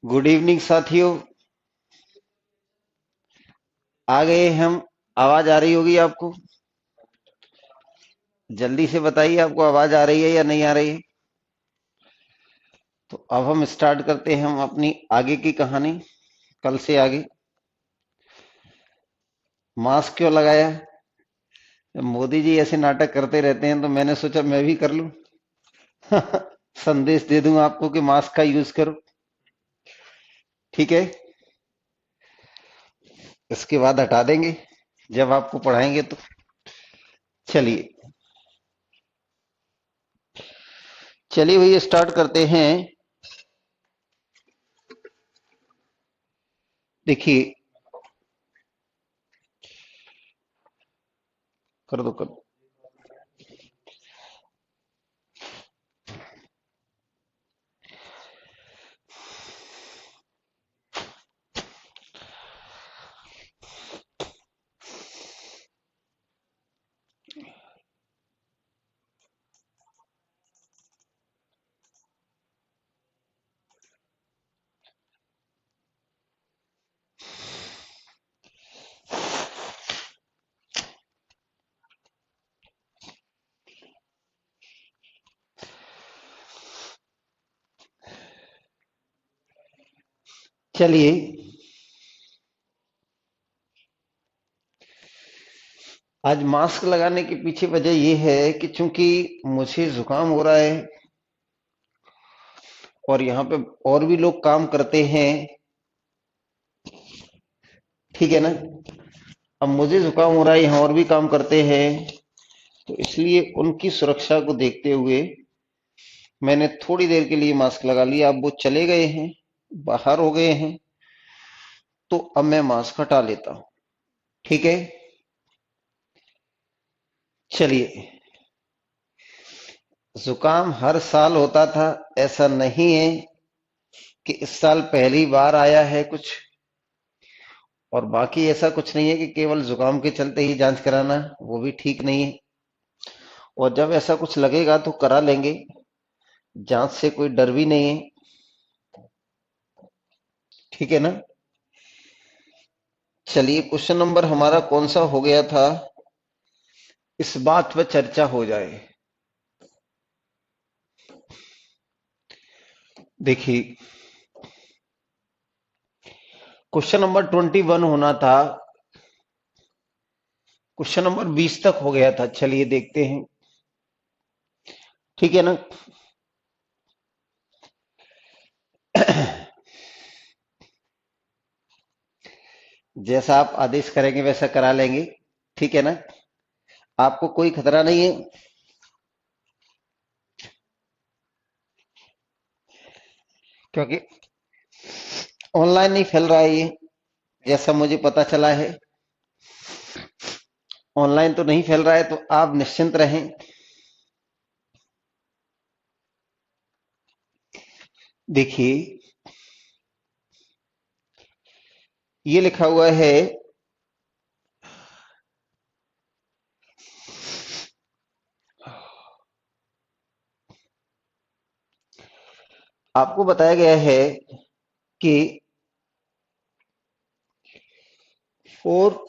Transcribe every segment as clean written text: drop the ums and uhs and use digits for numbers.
Good evening साथियों। आ गए हम। आवाज आ रही होगी आपको। जल्दी से बताइए, आपको आवाज आ रही है या नहीं आ रही है। तो अब हम स्टार्ट करते हैं हम अपनी आगे की कहानी। कल से आगे। मास्क क्यों लगाया। जब मोदी जी ऐसे नाटक करते रहते हैं तो मैंने सोचा मैं भी कर लूं। संदेश दे दूं आपको कि मास्क का यूज करो। ठीक है। इसके बाद हटा देंगे जब आपको पढ़ाएंगे तो। चलिए। चलिए भैया स्टार्ट करते हैं। देखिए। कर दो कर दो। चलिए। आज मास्क लगाने के पीछे वजह यह है कि चूंकि मुझे जुकाम हो रहा है और यहाँ पे और भी लोग काम करते हैं। ठीक है ना। अब मुझे जुकाम हो रहा है, यहाँ और भी काम करते हैं। तो इसलिए उनकी सुरक्षा को देखते हुए मैंने थोड़ी देर के लिए मास्क लगा लिया। अब वो चले गए हैं, बाहर हो गए हैं, तो अब मैं मास्क हटा लेता हूं। ठीक है। चलिए। जुकाम हर साल होता था, ऐसा नहीं है कि इस साल पहली बार आया है कुछ। और बाकी ऐसा कुछ नहीं है कि केवल जुकाम के चलते ही जांच कराना, वो भी ठीक नहीं है। और जब ऐसा कुछ लगेगा तो करा लेंगे। जांच से कोई डर भी नहीं है। ठीक है ना। चलिए, क्वेश्चन नंबर हमारा कौन सा हो गया था। इस बात पर चर्चा हो जाए। देखिए, क्वेश्चन नंबर 21 होना था। क्वेश्चन नंबर 20 तक हो गया था। चलिए देखते हैं। ठीक है ना। जैसा आप आदेश करेंगे वैसा करा लेंगे। ठीक है ना। आपको कोई खतरा नहीं है, क्योंकि ऑनलाइन नहीं फैल रहा है ये, जैसा मुझे पता चला है। ऑनलाइन तो नहीं फैल रहा है, तो आप निश्चिंत रहें। देखिए, ये लिखा हुआ है। आपको बताया गया है कि 4।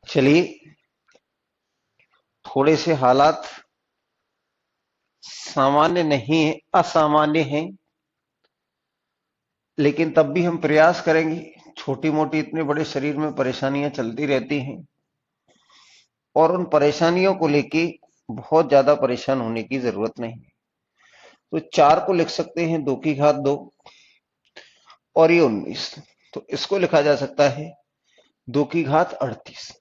चलिए, थोड़े से हालात सामान्य नहीं है, असामान्य है, लेकिन तब भी हम प्रयास करेंगे। छोटी मोटी इतने बड़े शरीर में परेशानियां चलती रहती हैं और उन परेशानियों को लेके बहुत ज्यादा परेशान होने की जरूरत नहीं। तो 4 को लिख सकते हैं 2 की घात 2 और ये 19, तो इसको लिखा जा सकता है 2 की घात 38।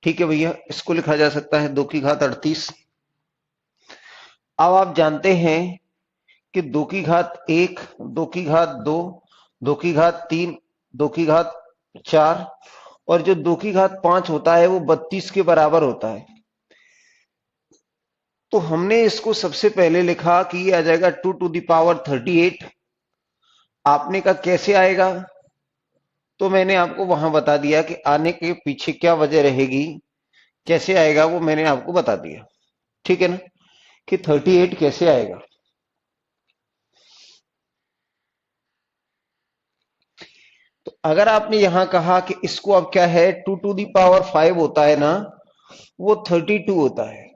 ठीक है भैया, इसको लिखा जा सकता है 2 की घात 38। अब आप जानते हैं कि 2 की घात 1, 2 की घात 2, 2 की घात 3, 2 की घात 4 और जो 2 की घात 5 होता है वो 32 के बराबर होता है। तो हमने इसको सबसे पहले लिखा कि ये आ जाएगा 2 टू द पावर 38। आपने कहा कैसे आएगा, तो मैंने आपको वहां बता दिया कि आने के पीछे क्या वजह रहेगी, कैसे आएगा वो मैंने आपको बता दिया। ठीक है ना, कि 38 कैसे आएगा। तो अगर आपने यहां कहा कि इसको अब क्या है 2 टू दी पावर 5 होता है ना, वो 32 होता है।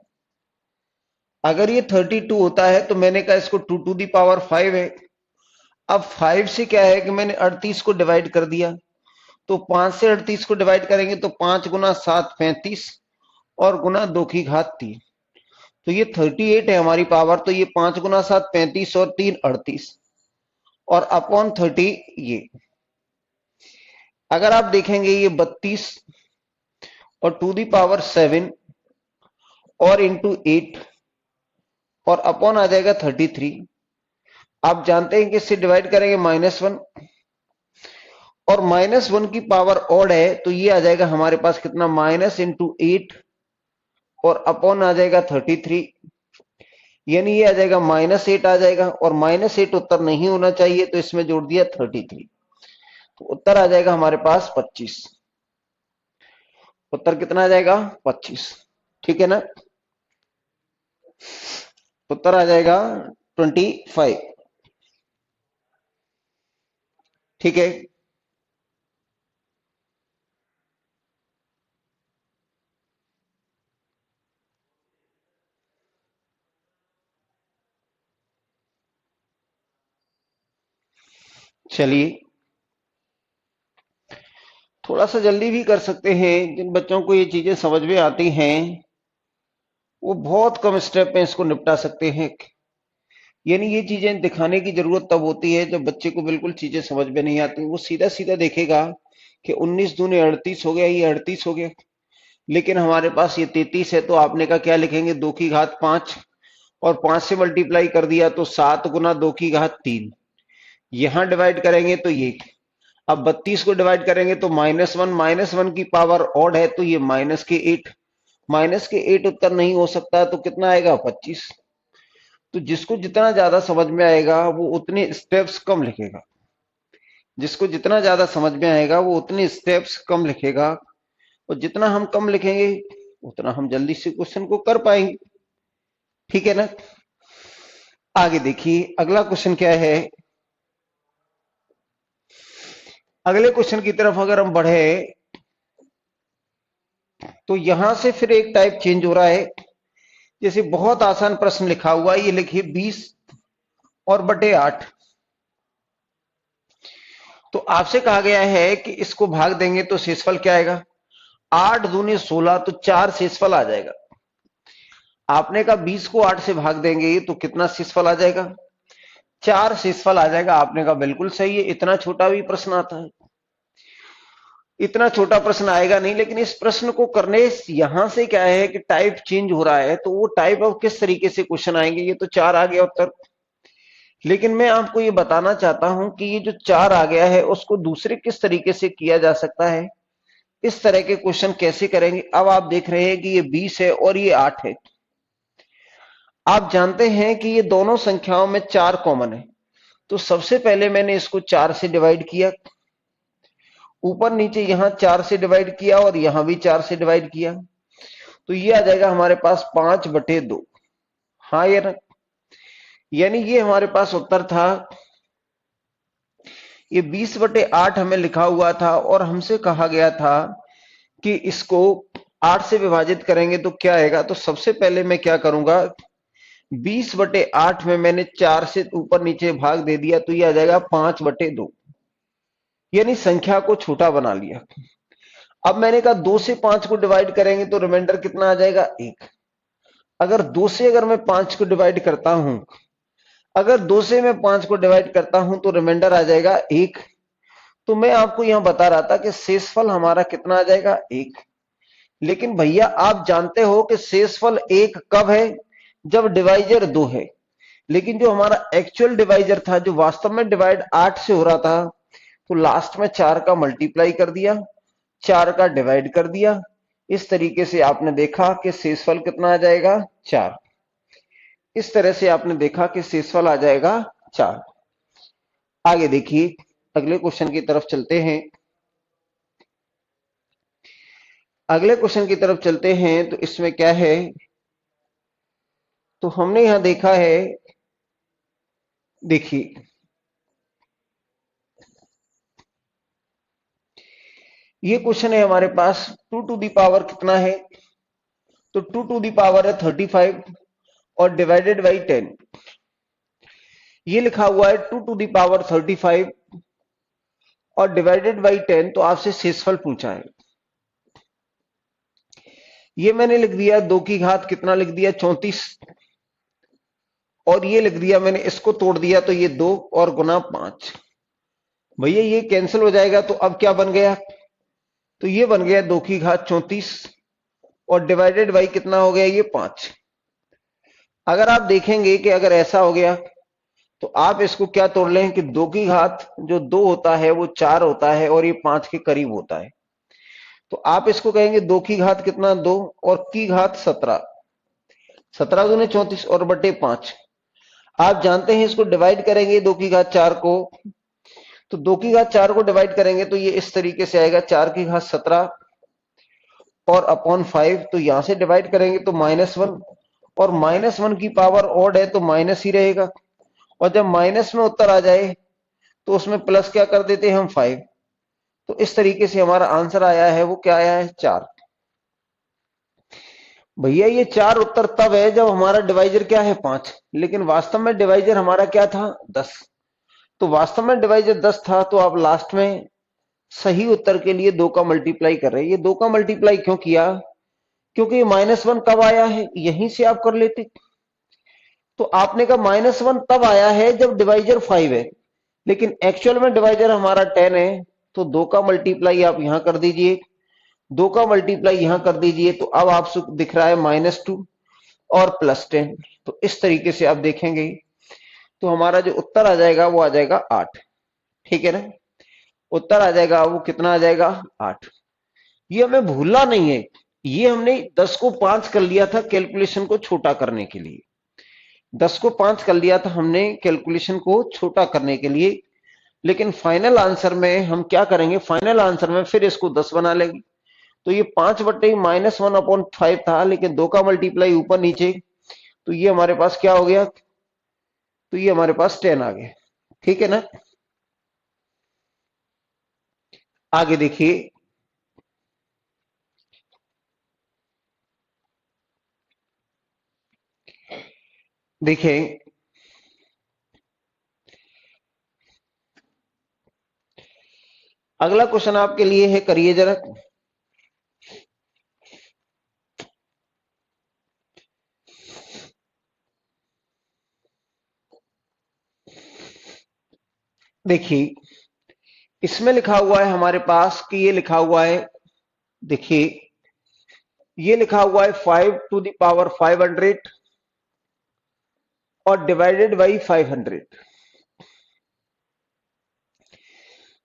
अगर ये 32 होता है तो मैंने कहा इसको 2 टू दी पावर 5 है। अब 5 से क्या है कि मैंने 38 को डिवाइड कर दिया, तो 5 से 38 को डिवाइड करेंगे तो 5 गुना 7 35 और गुना 2 की घात 3, तो ये 38 है हमारी पावर। तो ये 5 गुना 7 35 और 3 38 और अपॉन 30 ये। अगर आप देखेंगे ये 32 और 2 दी पावर 7 और इंटू 8 और अपॉन आ जाएगा 33। आप जानते हैं कि इससे डिवाइड करेंगे -1 और -1 की पावर ऑड है, तो ये आ जाएगा हमारे पास कितना माइनस इंटू 8 और अपॉन आ जाएगा 33, यानी ये आ जाएगा -8 आ जाएगा और -8 उत्तर नहीं होना चाहिए, तो इसमें जोड़ दिया 33, तो उत्तर आ जाएगा हमारे पास 25। उत्तर कितना आ जाएगा 25। ठीक है ना, उत्तर आ जाएगा 25। ठीक है, चलिए थोड़ा सा जल्दी भी कर सकते हैं। जिन बच्चों को ये चीजें समझ में आती हैं वो बहुत कम स्टेप में इसको निपटा सकते हैं। यानी ये चीजें दिखाने की जरूरत तब होती है जब बच्चे को बिल्कुल चीजें समझ में नहीं आती। वो सीधा सीधा देखेगा कि 19 दूनी 38 हो गया, ये 38 हो गया, लेकिन हमारे पास ये 33 है, तो आपने कहा क्या लिखेंगे 2 की घात 5 और 5 से मल्टीप्लाई कर दिया तो 7 गुना 2 की घात 3। यहां डिवाइड करेंगे तो ये, अब 32 को डिवाइड करेंगे तो -1 की पावर ऑड है, तो ये -8, -8 उत्तर नहीं हो सकता, तो कितना आएगा 25। तो जिसको जितना ज्यादा समझ में आएगा वो उतने स्टेप्स कम लिखेगा, जिसको जितना ज्यादा समझ में आएगा वो उतने स्टेप्स कम लिखेगा, और जितना हम कम लिखेंगे उतना हम जल्दी से क्वेश्चन को कर पाएंगे। ठीक है ना, आगे देखिए अगला क्वेश्चन क्या है। अगले क्वेश्चन की तरफ अगर हम बढ़े तो यहां से फिर एक टाइप चेंज हो रहा है। जैसे बहुत आसान प्रश्न लिखा हुआ है, ये लिखिए 20 और बटे 8। तो आपसे कहा गया है कि इसको भाग देंगे तो शेषफल क्या आएगा, 8 दूनी 16, तो 4 शेषफल आ जाएगा। आपने कहा 20 को 8 से भाग देंगे तो कितना शेषफल आ जाएगा, 4 शेषफल आ जाएगा। आपने कहा बिल्कुल सही है, इतना छोटा भी प्रश्न आता है। इतना छोटा प्रश्न आएगा नहीं, लेकिन इस प्रश्न को करने यहां से क्या है कि टाइप चेंज हो रहा है, तो वो टाइप ऑफ किस तरीके से क्वेश्चन आएंगे। ये तो 4 आ गया उत्तर, लेकिन मैं आपको ये बताना चाहता हूं कि ये जो 4 आ गया है उसको दूसरे किस तरीके से किया जा सकता है। इस तरह के क्वेश्चन कैसे करेंगे। अब आप देख रहे हैं कि ये 20 है और ये 8 है। आप जानते हैं कि ये दोनों संख्याओं में 4 कॉमन है, तो सबसे पहले मैंने इसको 4 से डिवाइड किया, ऊपर नीचे यहां 4 से डिवाइड किया और यहां भी 4 से डिवाइड किया, तो ये आ जाएगा हमारे पास 5/2। हाँ ये ना, यानी ये हमारे पास उत्तर था। ये 20/8 हमें लिखा हुआ था और हमसे कहा गया था कि इसको 8 से विभाजित करेंगे तो क्या आएगा। तो सबसे पहले मैं क्या करूंगा, 20/8 में मैंने 4 से ऊपर नीचे भाग दे दिया तो ये आ जाएगा 5/2, यानी संख्या को छोटा बना लिया। अब मैंने कहा 2 से 5 को डिवाइड करेंगे तो रिमाइंडर कितना आ जाएगा 1। अगर 2 से अगर मैं 5 को डिवाइड करता हूं, अगर 2 से मैं 5 को डिवाइड करता हूं तो रिमाइंडर आ जाएगा 1। तो मैं आपको यहां बता रहा था कि शेषफल हमारा कितना आ जाएगा 1। लेकिन भैया आप जानते हो कि शेषफल 1 कब है? जब डिवाइजर 2 है। लेकिन जो हमारा एक्चुअल डिवाइजर था, जो वास्तव में डिवाइड 8 से हो रहा था, तो लास्ट में 4 का मल्टीप्लाई कर दिया, 4 का डिवाइड कर दिया। इस तरीके से आपने देखा कि शेषफल कितना आ जाएगा 4। इस तरह से आपने देखा कि शेषफल आ जाएगा 4। आगे देखिए, अगले क्वेश्चन की तरफ चलते हैं। अगले क्वेश्चन की तरफ चलते हैं तो इसमें क्या है, तो हमने यहां देखा है, देखिए ये क्वेश्चन है हमारे पास 2 टू दी पावर कितना है, तो 2 टू दी पावर है 35 और डिवाइडेड बाई 10। ये लिखा हुआ है 2 टू दी पावर 35 और डिवाइडेड बाई 10, तो आपसे शेषफल पूछा है। ये मैंने लिख दिया 2 की घात कितना लिख दिया 34, और ये लिख दिया मैंने, इसको तोड़ दिया तो ये 2 और गुना 5। भैया ये कैंसिल हो जाएगा तो अब क्या बन गया, तो ये बन गया 2 की घात 34 और डिवाइडेड बाई कितना हो गया ये 5। अगर आप देखेंगे कि अगर ऐसा हो गया तो आप इसको क्या तोड़ लें कि 2 की घात जो 2 होता है वो 4 होता है और ये 5 के करीब होता है। तो आप इसको कहेंगे 2 की घात कितना 2 और की घात 17, 17 दूने 34 और बटे 5। आप जानते हैं इसको डिवाइड करेंगे 2 की घात 4 को, तो 2 की घात 4 को डिवाइड करेंगे तो ये इस तरीके से आएगा 4 की घात 17 और अपॉन 5। तो यहां से डिवाइड करेंगे तो -1, और -1 की पावर ऑड है तो माइनस ही रहेगा, और जब माइनस में उत्तर आ जाए तो उसमें प्लस क्या कर देते हैं हम 5। तो इस तरीके से हमारा आंसर आया है, वो क्या आया है 4। भैया ये 4 उत्तर तब है जब हमारा डिवाइजर क्या है 5, लेकिन वास्तव में डिवाइजर हमारा क्या था 10। तो वास्तव में डिवाइजर 10 था, तो आप लास्ट में सही उत्तर के लिए 2 का मल्टीप्लाई कर रहे हैं। ये 2 का मल्टीप्लाई क्यों किया, क्योंकि ये -1 कब आया है, यहीं से आप कर लेते। तो आपने कहा -1 तब आया है जब डिवाइजर 5 है, लेकिन एक्चुअल में डिवाइजर हमारा 10 है। तो 2 का मल्टीप्लाई आप यहां कर दीजिए, 2 का मल्टीप्लाई यहां कर दीजिए, तो अब आपको दिख रहा है -2 और +10। तो इस तरीके से आप देखेंगे तो हमारा जो उत्तर आ जाएगा वो आ जाएगा 8। ठीक है ना, उत्तर आ जाएगा वो कितना आ जाएगा 8। ये हमें भूलना नहीं है, ये हमने 10 को 5 कर लिया था कैलकुलेशन को छोटा करने के लिए। 10 को 5 कर लिया था हमने कैलकुलेशन को छोटा करने के लिए, लेकिन फाइनल आंसर में हम क्या करेंगे, फाइनल आंसर में फिर इसको 10 बना लेंगे। तो ये 5/-1/5 था, लेकिन 2 का मल्टीप्लाई ऊपर नीचे, तो ये हमारे पास क्या हो गया, तो ये हमारे पास 10 आ गया। ठीक है ना, आगे देखिए। देखिए अगला क्वेश्चन आपके लिए है, करिए जरा। देखिए इसमें लिखा हुआ है हमारे पास कि ये लिखा हुआ है, देखिए ये लिखा हुआ है 5 टू द पावर 500 और डिवाइडेड बाई 500।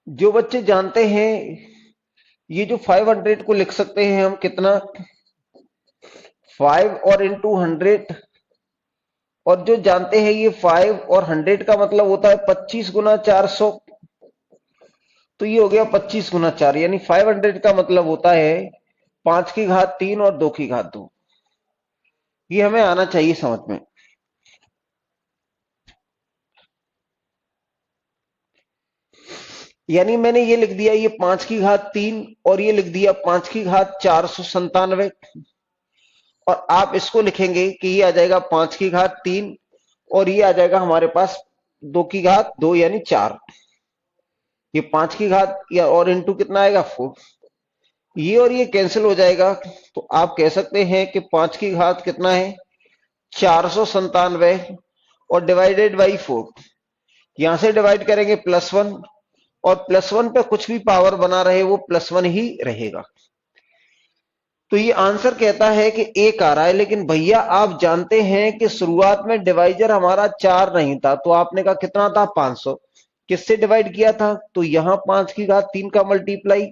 जो बच्चे जानते हैं ये जो 500 को लिख सकते हैं हम कितना, 5 और इंटू 100, और जो जानते हैं ये 5 और 100 का मतलब होता है 25 गुना 400। तो ये हो गया 25 गुना 4, यानी 500 का मतलब होता है 5 की घात 3 और 2 की घात 2। ये हमें आना चाहिए समझ में। यानी मैंने ये लिख दिया ये 5 की घात 3 और ये लिख दिया 5 की घात 497, और आप इसको लिखेंगे कि ये आ जाएगा 5 की घात 3 और ये आ जाएगा हमारे पास 2 की घात 2 यानी 4। ये 5 की घात या और इंटू कितना आएगा 4। ये और ये कैंसिल हो जाएगा, तो आप कह सकते हैं कि 5 की घात कितना है 497 और डिवाइडेड बाई 4। यहां से डिवाइड करेंगे +1 और +1 पे कुछ भी पावर बना रहे वो +1 ही रहेगा। तो ये आंसर कहता है कि 1 आ रहा है। लेकिन भैया आप जानते हैं कि शुरुआत में डिवाइजर हमारा 4 नहीं था, तो आपने कहा कितना था 500। किससे डिवाइड किया था? तो यहां 5 की घात 3 का मल्टीप्लाई,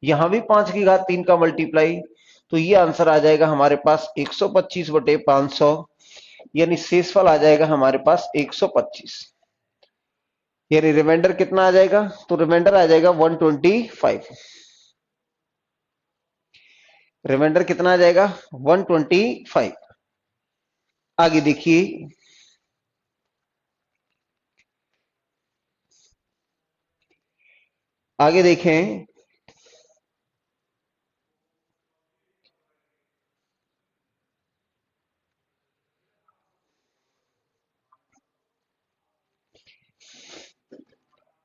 यहां भी 5 की घात 3 का मल्टीप्लाई। तो ये आंसर आ जाएगा हमारे पास 125 बटे 500, यानी शेषफल आ जाएगा हमारे पास 125। यानी रिमाइंडर कितना आ जाएगा? तो रिमाइंडर आ जाएगा 125। रिमाइंडर कितना आ जाएगा 125। आगे देखिए, आगे देखें।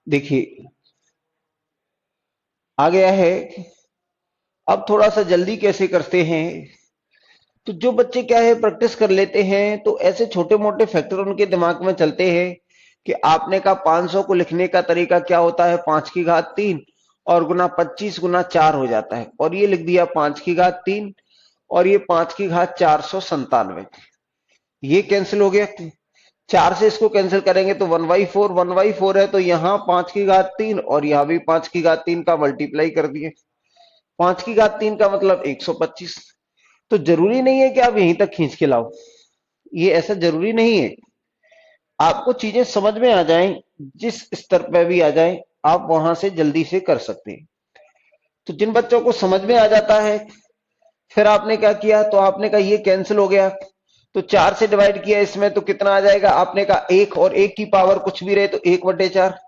देखिए आ गया है। अब थोड़ा सा जल्दी कैसे करते हैं, तो जो बच्चे क्या है प्रैक्टिस कर लेते हैं तो ऐसे छोटे मोटे फैक्टर उनके दिमाग में चलते हैं कि आपने कहा 500 को लिखने का तरीका क्या होता है 5 की घात 3 और गुना 25 गुना 4 हो जाता है, और ये लिख दिया 5 की घात 3 और ये 5 की घात 497। ये कैंसिल हो गया, 4 से इसको कैंसिल करेंगे तो 1/4, 1/4 है तो यहां 5 की घात 3 और यहां भी 5 की घात 3 का मल्टीप्लाई कर दिए। 5 की घात 3 का मतलब 125। तो जरूरी नहीं है कि आप यहीं तक खींच के लाओ, ये ऐसा जरूरी नहीं है। आपको चीजें समझ में आ जाएं, जिस स्तर पे भी आ जाएं आप वहां से जल्दी से कर सकते हैं। तो जिन बच्चों को समझ में आ जाता है, फिर आपने क्या किया, तो आपने कहा ये कैंसिल हो गया, तो 4 से डिवाइड किया इसमें तो कितना आ जाएगा, आपने कहा 1 और 1 की पावर कुछ भी रहे तो 1/4।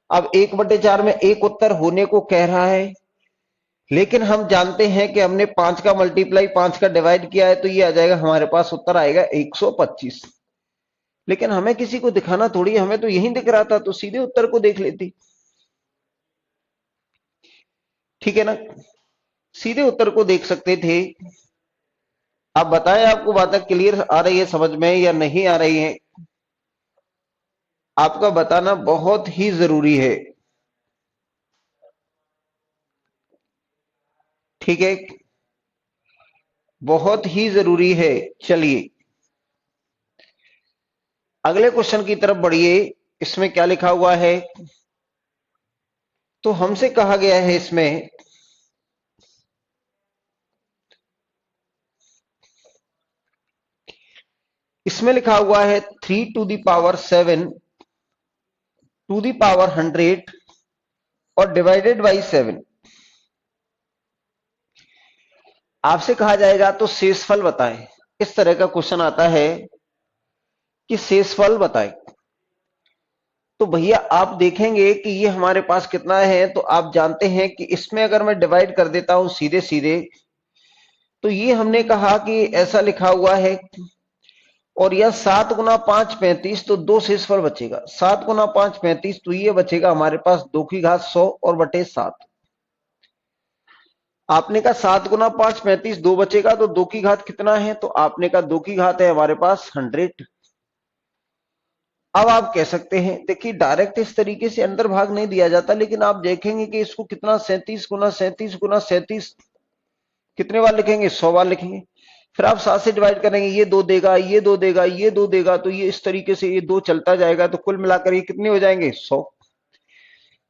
अब 1/4 में एक उत्तर होने को कह रहा है, लेकिन हम जानते हैं कि हमने 5 का मल्टीप्लाई 5 का डिवाइड किया है, तो ये आ जाएगा हमारे पास उत्तर आएगा 125। लेकिन हमें किसी को दिखाना थोड़ी, हमें तो यही दिख रहा था तो सीधे उत्तर को देख लेती। ठीक है ना, सीधे उत्तर को देख सकते थे। आप बताएं आपको बातें क्लियर आ रही है समझ में या नहीं आ रही है? आपका बताना बहुत ही जरूरी है। ठीक है, बहुत ही जरूरी है। चलिए अगले क्वेश्चन की तरफ बढ़िए। इसमें क्या लिखा हुआ है, तो हमसे कहा गया है इसमें इसमें लिखा हुआ है 3⁻7 100 और डिवाइडेड बाई 7। आपसे कहा जाएगा तो शेषफल बताएं। इस तरह का क्वेश्चन आता है कि शेषफल बताएं। तो भैया आप देखेंगे कि ये हमारे पास कितना है, तो आप जानते हैं कि इसमें अगर मैं डिवाइड कर देता हूं सीधे सीधे, तो ये हमने कहा कि ऐसा लिखा हुआ है, और यह 7 गुना 5 35, तो 2 शेषफल बचेगा। 7 गुना 5 35, तो ये बचेगा हमारे पास 2 की घात 100 और बटे 7। आपने कहा 7 गुना 5 35 2 बचेगा, तो 2 की घात कितना है, तो आपने कहा 2 की घात है हमारे पास 100। अब आप कह सकते हैं, देखिए डायरेक्ट इस तरीके से अंदर भाग नहीं दिया जाता, लेकिन आप देखेंगे कि इसको कितना 37 गुना 37 गुना 37 कितने बार लिखेंगे 100 बार लिखेंगे। फिर आप 7 से डिवाइड करेंगे, ये 2 देगा, ये 2 देगा, ये 2 देगा, तो ये इस तरीके से ये 2 चलता जाएगा, तो कुल मिलाकर ये कितने हो जाएंगे 100।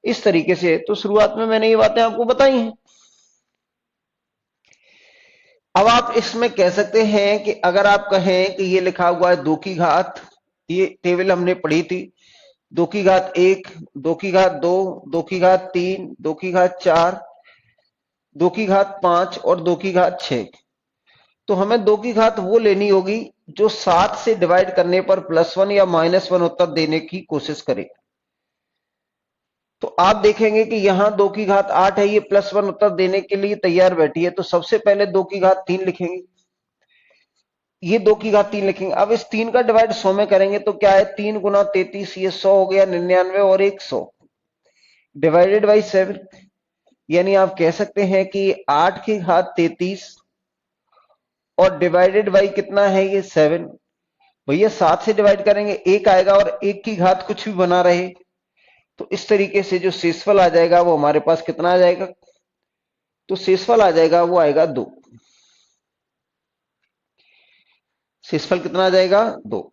इस तरीके से तो शुरुआत में मैंने ये बातें आपको बताई हैं। अब आप इसमें कह सकते हैं कि अगर आप कहें कि ये लिखा हुआ है 2 की घात, ये टेबल हमने पढ़ी थी, 2 की घात 1, 2 की घात 2, 2 की घात 3, 2 की घात 4, 2 की घात 5 और 2 की घात 6। तो हमें 2 की घात वो लेनी होगी जो 7 से डिवाइड करने पर +1 या -1 उत्तर देने की कोशिश करे। तो आप देखेंगे कि यहां 2 की घात 8 है, ये +1 उत्तर देने के लिए तैयार बैठी है, तो सबसे पहले 2 की घात 3 लिखेंगे। ये 2 की घात 3 लिखेंगे। अब इस 3 का डिवाइड 100 में करेंगे तो क्या है, 3 गुना 33, ये 100 हो गया, 99 और 100 डिवाइडेड बाई 7। यानी आप कह सकते हैं कि 8 की घात 33 और डिवाइडेड बाई कितना है ये 7। भैया 7 से डिवाइड करेंगे 1 आएगा और 1 की घात कुछ भी बना रहे, तो इस तरीके से जो शेषफल आ जाएगा वो हमारे पास कितना आ जाएगा, तो शेषफल आ जाएगा वो आएगा 2। शेषफल कितना आ जाएगा, 2।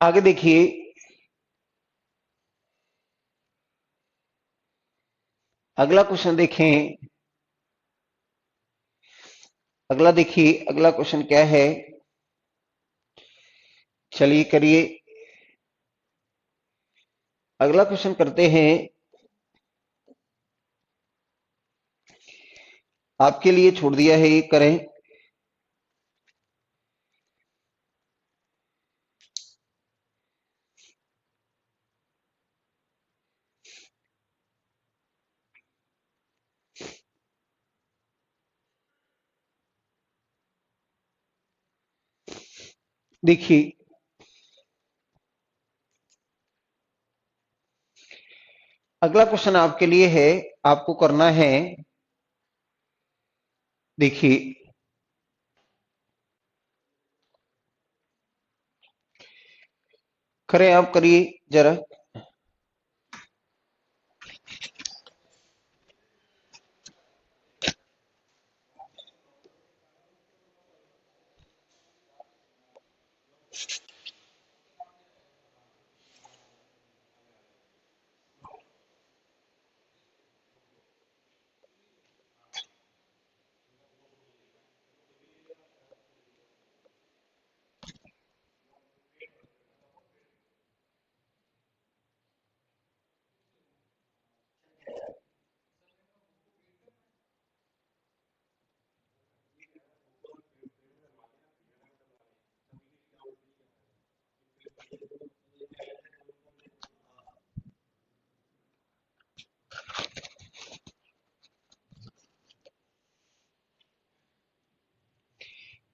आगे देखिए, अगला क्वेश्चन देखें। अगला देखिए, अगला क्वेश्चन क्या है, चलिए करिए। अगला क्वेश्चन करते हैं, आपके लिए छोड़ दिया है, ये करें। देखिए, अगला क्वेश्चन आपके लिए है, आपको करना है, देखिए करें, आप करिए जरा।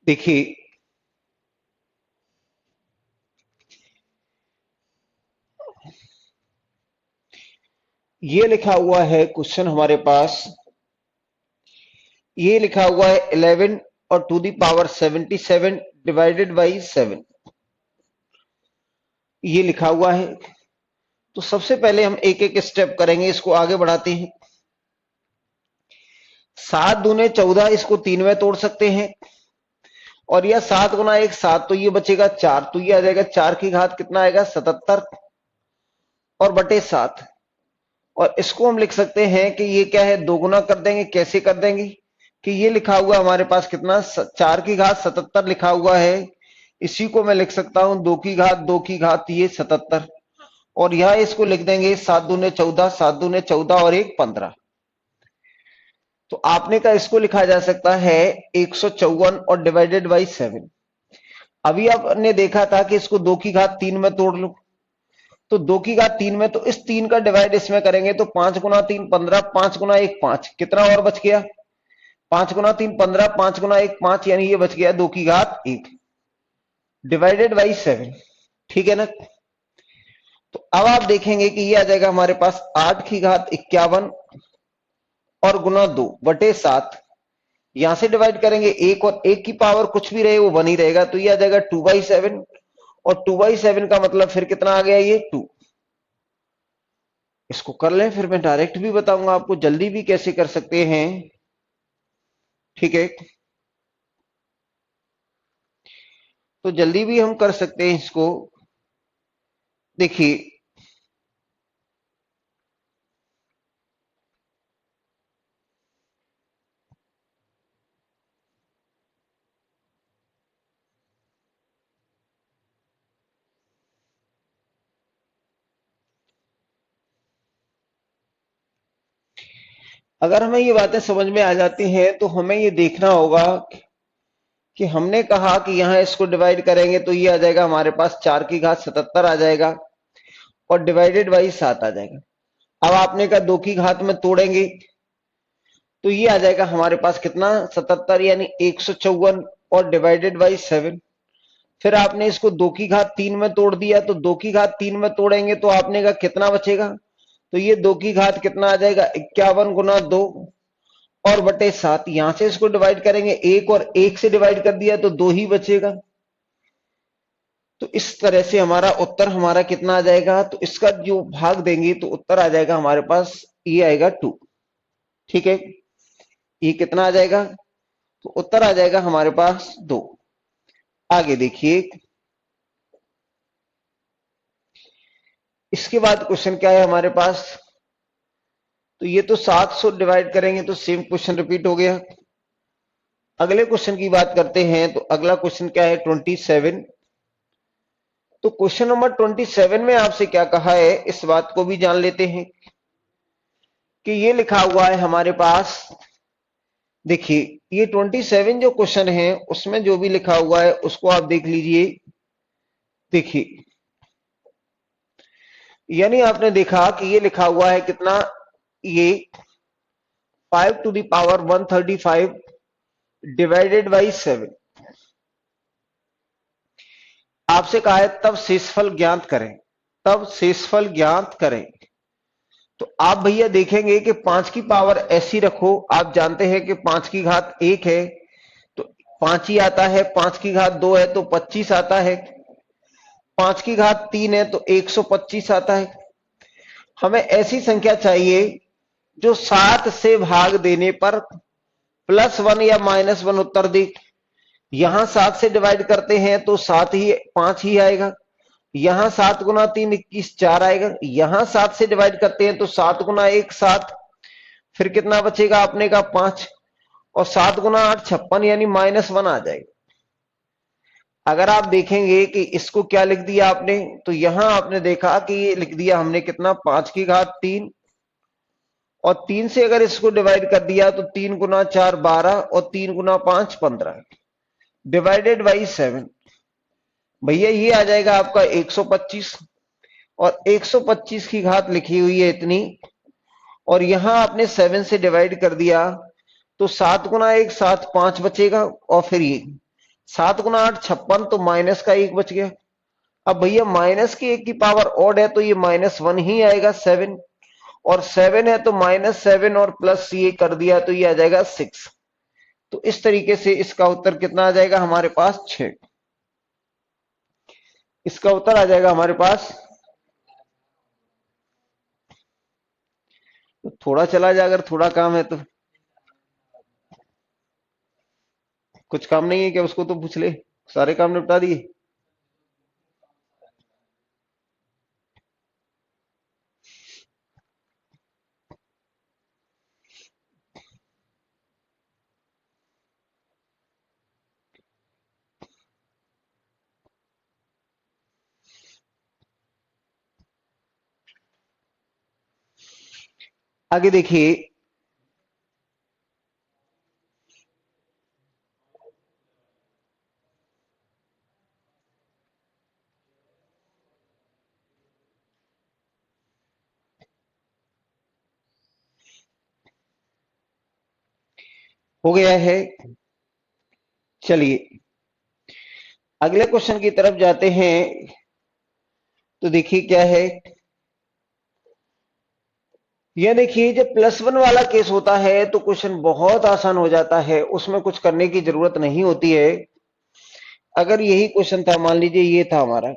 देखिए, ये लिखा हुआ है क्वेश्चन हमारे पास, ये लिखा हुआ है 11 और to the power 77 divided by 7, ये लिखा हुआ है। तो सबसे पहले हम एक एक स्टेप करेंगे, इसको आगे बढ़ाते हैं। 7 दूने 14, इसको 3 में तोड़ सकते हैं, और यह 7 गुना 1 7, तो ये बचेगा 4, तो ये आ जाएगा 4 की घात कितना आएगा, 77 और बटे 7। और इसको हम लिख सकते हैं कि ये क्या है, 2 गुना कर देंगे। कैसे कर देंगे, कि ये लिखा हुआ हमारे पास कितना, 4 की घात 77 लिखा हुआ है, इसी को मैं लिख सकता हूं 2 की घात ये 77, और यह इसको लिख देंगे 7 दूने 14, 7 दूने 14 और 1 15। तो आपने कहा इसको लिखा जा सकता है 154 और डिवाइडेड बाई 7। अभी आपने देखा था कि इसको 2 की घात 3 में तोड़ लो, तो 2 की घात 3 में, तो इस 3 का डिवाइड इसमें करेंगे तो 5 गुना 3 15, 5 गुना 1 5, कितना और बच गया, 5 गुना 3 15, 5 गुना 1 5, यानी ये बच गया 2 की घात 1 डिवाइडेड बाई 7। ठीक है ना। तो अब आप देखेंगे कि ये आ जाएगा हमारे पास 8 की घात 51 और गुना 2 बटे 7। यहां से डिवाइड करेंगे 1, और 1 की पावर कुछ भी रहे वो 1 ही रहेगा, तो ये आ जाएगा 2/7, और 2/7 का मतलब फिर कितना आ गया, ये 2। इसको कर लें, फिर मैं डायरेक्ट भी बताऊंगा आपको, जल्दी भी कैसे कर सकते हैं। ठीक है, तो जल्दी भी हम कर सकते हैं इसको। देखिए, अगर हमें ये बातें समझ में आ जाती हैं तो हमें ये देखना होगा कि हमने कहा कि यहां इसको डिवाइड करेंगे तो ये आ जाएगा हमारे पास 4 की घात 77 आ जाएगा और डिवाइडेड बाई 7 आ जाएगा। अब आपने कहा 2 की घात में तोड़ेंगे तो ये आ जाएगा हमारे पास कितना 77 यानी 154 और डिवाइडेड बाई 7। फिर आपने इसको 2 की घात 3 में तोड़ दिया तो 2 की घात 3 में तोड़ेंगे तो आपने कहा कितना बचेगा, तो ये 2 की घात कितना आ जाएगा 51 गुना 2 और बटे 7। यहां से इसको डिवाइड करेंगे 1 और 1 से डिवाइड कर दिया तो 2 ही बचेगा। तो इस तरह से हमारा उत्तर हमारा कितना आ जाएगा, तो इसका जो भाग देंगे तो उत्तर आ जाएगा हमारे पास, ये आएगा 2। ठीक है, ये कितना आ जाएगा, तो उत्तर आ जाएगा हमारे पास 2। आगे देखिए, इसके बाद क्वेश्चन क्या है हमारे पास, तो ये तो 700 डिवाइड करेंगे तो सेम क्वेश्चन रिपीट हो गया। अगले क्वेश्चन की बात करते हैं, तो अगला क्वेश्चन क्या है 27। तो क्वेश्चन नंबर 27 में आपसे क्या कहा है, इस बात को भी जान लेते हैं कि ये लिखा हुआ है हमारे पास। देखिए, ये 27 जो क्वेश्चन है उसमें जो भी लिखा हुआ है उसको आप देख लीजिए। देखिए, यानी आपने देखा कि ये लिखा हुआ है कितना, ये 5 to the power 135 divided by 7। आपसे कहा है तब शेषफल ज्ञात करें, तब शेषफल ज्ञात करें। तो आप भैया देखेंगे कि 5 की पावर ऐसी रखो, आप जानते हैं कि 5 की घात 1 है तो 5 ही आता है, 5 की घात 2 है तो 25 आता है, 5 की घात 3 है तो 125 आता है। हमें ऐसी संख्या चाहिए जो 7 से भाग देने पर +1 या -1 उत्तर दे। यहां 7 से डिवाइड करते हैं तो 7 ही 5 ही आएगा, यहां 7 गुना 3 21 4 आएगा, यहां 7 से डिवाइड करते हैं तो 7 गुना 1 7, फिर कितना बचेगा आपने का 5 और 7 गुना 8 56 यानी -1 आ जाएगा। अगर आप देखेंगे कि इसको क्या लिख दिया आपने, तो यहां आपने देखा कि ये लिख दिया हमने कितना 5 की घात 3 और 3 से अगर इसको डिवाइड कर दिया तो 3 गुना 4 12 और 3 गुना 5 15 डिवाइडेड बाई 7। भैया ये आ जाएगा आपका 125 और 125 की घात लिखी हुई है इतनी, और यहां आपने 7 से डिवाइड कर दिया तो 7 गुना 1 7 5 बचेगा और फिर ये 7 गुना 8 56 तो माइनस का 1 बच गया। अब भैया माइनस की 1 की पावर ऑड है तो ये -1 ही आएगा 7, और 7 है तो -7 और प्लस ये कर दिया तो ये आ जाएगा 6। तो इस तरीके से इसका उत्तर कितना आ जाएगा हमारे पास 6। इसका उत्तर आ जाएगा हमारे पास, तो थोड़ा चला जाए, अगर थोड़ा काम है तो। कुछ काम नहीं है क्या, उसको तो पूछ ले, सारे काम निपटा दिए। आगे देखिए, हो गया है। चलिए अगले क्वेश्चन की तरफ जाते हैं। तो देखिए क्या है, यह देखिए जब +1 वाला केस होता है तो क्वेश्चन बहुत आसान हो जाता है, उसमें कुछ करने की जरूरत नहीं होती है। अगर यही क्वेश्चन था, मान लीजिए ये था हमारा,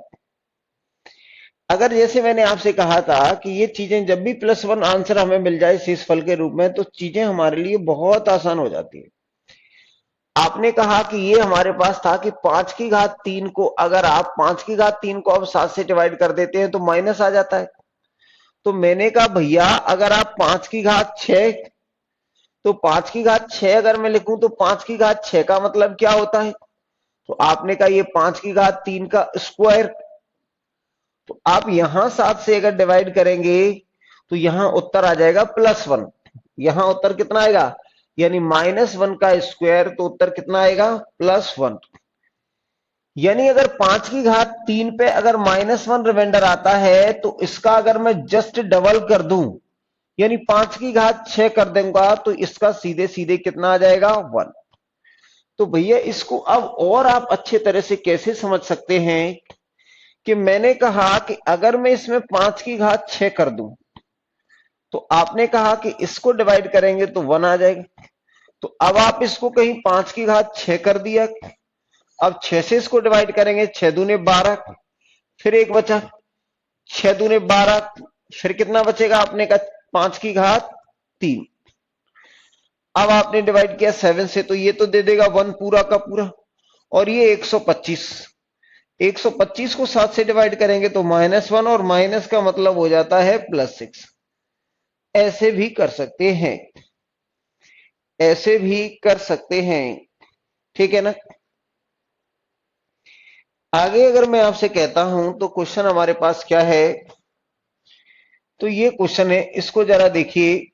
अगर जैसे मैंने आपसे कहा था कि ये चीजें जब भी +1 आंसर हमें मिल जाए शेषफल के रूप में तो चीजें हमारे लिए बहुत आसान हो जाती है। आपने कहा कि ये हमारे पास था कि 5 की घात 3 को, अगर आप 5 की घात 3 को अब 7 से डिवाइड कर देते हैं तो माइनस आ जाता है। तो मैंने कहा भैया अगर आप 5 की घात 6, तो 5 की घात 6 अगर मैं लिखूं तो 5 की घात 6 का मतलब क्या होता है, तो आपने कहा ये 5 की घात 3 का स्क्वायर। तो आप यहां 7 से अगर डिवाइड करेंगे तो यहां उत्तर आ जाएगा +1, यहां उत्तर कितना आएगा, यानी -1 का स्क्वायर, तो उत्तर कितना आएगा, +1। यानी अगर 5 की घात 3 पे अगर -1 रिमाइंडर आता है तो इसका अगर मैं जस्ट डबल कर दूं, यानी 5 की घात 6 कर दूंगा, तो इसका सीधे सीधे कितना आ जाएगा, 1। तो भैया इसको अब और आप अच्छे तरह से कैसे समझ सकते हैं कि मैंने कहा कि अगर मैं इसमें 5 की घात 6 कर दूं, तो आपने कहा कि इसको डिवाइड करेंगे तो 1 आ जाएगा। तो अब आप इसको कहीं 5 की घात 6 कर दिया, अब 6 से इसको डिवाइड करेंगे, 6 दूने 12, फिर एक बचा, 6 दूने 12, फिर कितना बचेगा, आपने कहा 5 की घात 3। अब आपने डिवाइड किया 7 से, तो ये तो दे देगा 1 पूरा का पूरा, और ये 125, 125 को 7 से डिवाइड करेंगे तो -1, और माइनस का मतलब हो जाता है +6। ऐसे भी कर सकते हैं, ऐसे भी कर सकते हैं, ठीक है ना। आगे अगर मैं आपसे कहता हूं तो क्वेश्चन हमारे पास क्या है, तो ये क्वेश्चन है, इसको जरा देखिए।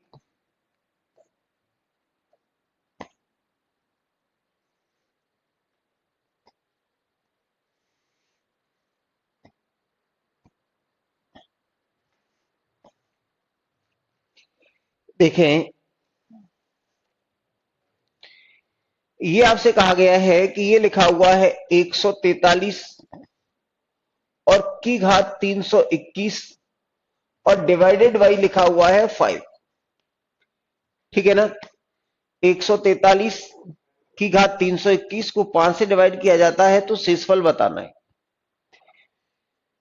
देखें, ये आपसे कहा गया है कि ये लिखा हुआ है 143 और की घात 321 और डिवाइडेड बाई लिखा हुआ है 5, ठीक है ना। 143 की घात 321 को 5 से डिवाइड किया जाता है तो शेषफल बताना है।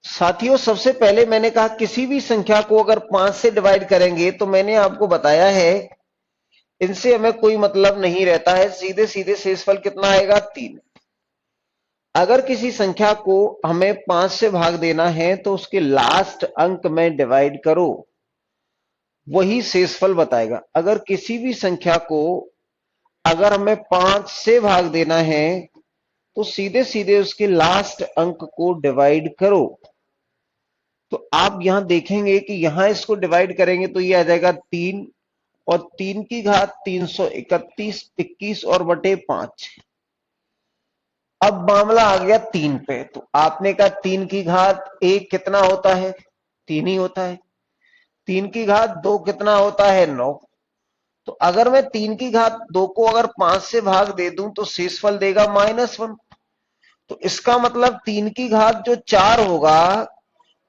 साथियों, सबसे पहले मैंने कहा किसी भी संख्या को अगर 5 से डिवाइड करेंगे, तो मैंने आपको बताया है इनसे हमें कोई मतलब नहीं रहता है, सीधे सीधे शेषफल कितना आएगा, 3। अगर किसी संख्या को हमें 5 से भाग देना है तो उसके लास्ट अंक में डिवाइड करो, वही शेषफल बताएगा। अगर किसी भी संख्या को अगर हमें 5 से भाग देना है तो सीधे सीधे उसके लास्ट अंक को डिवाइड करो। तो आप यहां देखेंगे कि यहां इसको डिवाइड करेंगे तो ये आ जाएगा 3, और 3 की घात 331, 21 और बटे 5। अब मामला आ गया 3 पे, तो आपने कहा 3 की घात 1 कितना होता है, 3 ही होता है। 3 की घात 2 कितना होता है, 9। तो अगर मैं 3 की घात 2 को अगर 5 से भाग दे दूं तो शेषफल देगा -1। तो इसका मतलब 3 की घात जो 4 होगा,